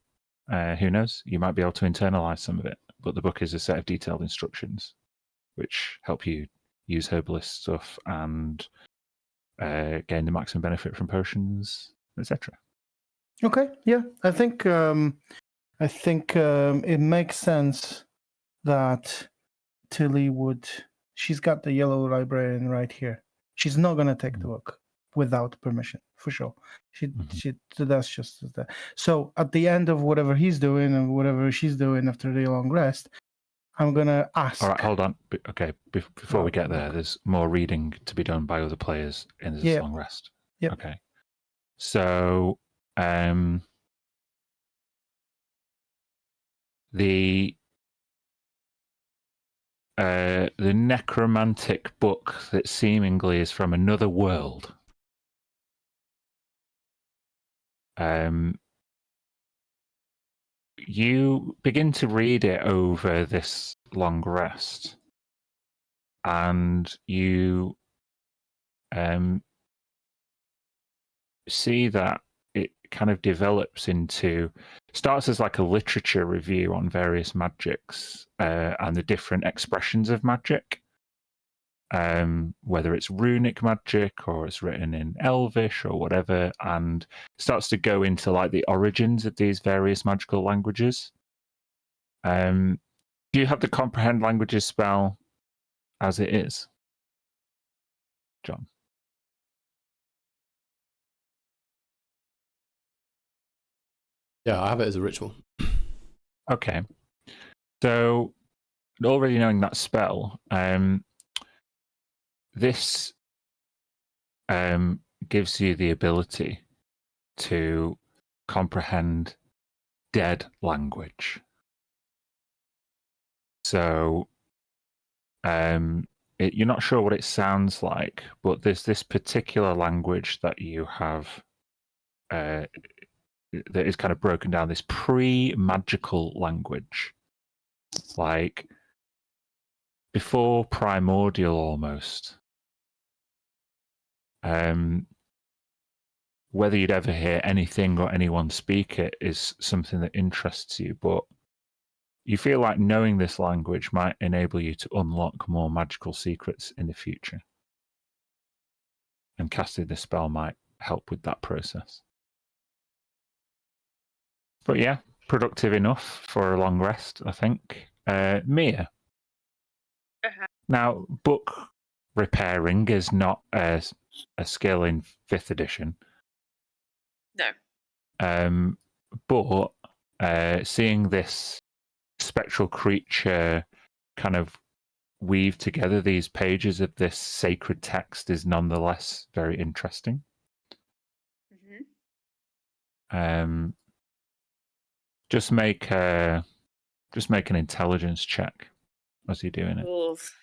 who knows? You might be able to internalize some of it. But the book is a set of detailed instructions which help you use herbalist stuff and gain the maximum benefit from potions, etc. Okay. Yeah, I think it makes sense that Tilly would. She's got the yellow librarian right here. She's not gonna take the book without permission, for sure. So that's just that. So at the end of whatever he's doing and whatever she's doing after the long rest, I'm gonna ask. All right, hold on. Okay, before we get there, there's more reading to be done by other players in this long rest. Yep. Okay. So, the necromantic book that seemingly is from another world. You begin to read it over this long rest, and you see that it kind of develops into, starts as like a literature review on various magics and the different expressions of magic, whether it's runic magic or it's written in Elvish or whatever, and starts to go into like the origins of these various magical languages. Do you have the comprehend languages spell as it is, John? Yeah, I have it as a ritual. Okay. So, already knowing that spell, this gives you the ability to comprehend dead language. So, you're not sure what it sounds like, but there's this particular language that you have that is kind of broken down, this pre-magical language, like before primordial almost. Whether you'd ever hear anything or anyone speak it is something that interests you, but you feel like knowing this language might enable you to unlock more magical secrets in the future. And casting this spell might help with that process. But yeah, productive enough for a long rest, I think. Mia. Now, book repairing is not a skill in 5th edition. No. But seeing this spectral creature kind of weave together these pages of this sacred text is nonetheless very interesting. Just make an intelligence check as you're doing it. Oof.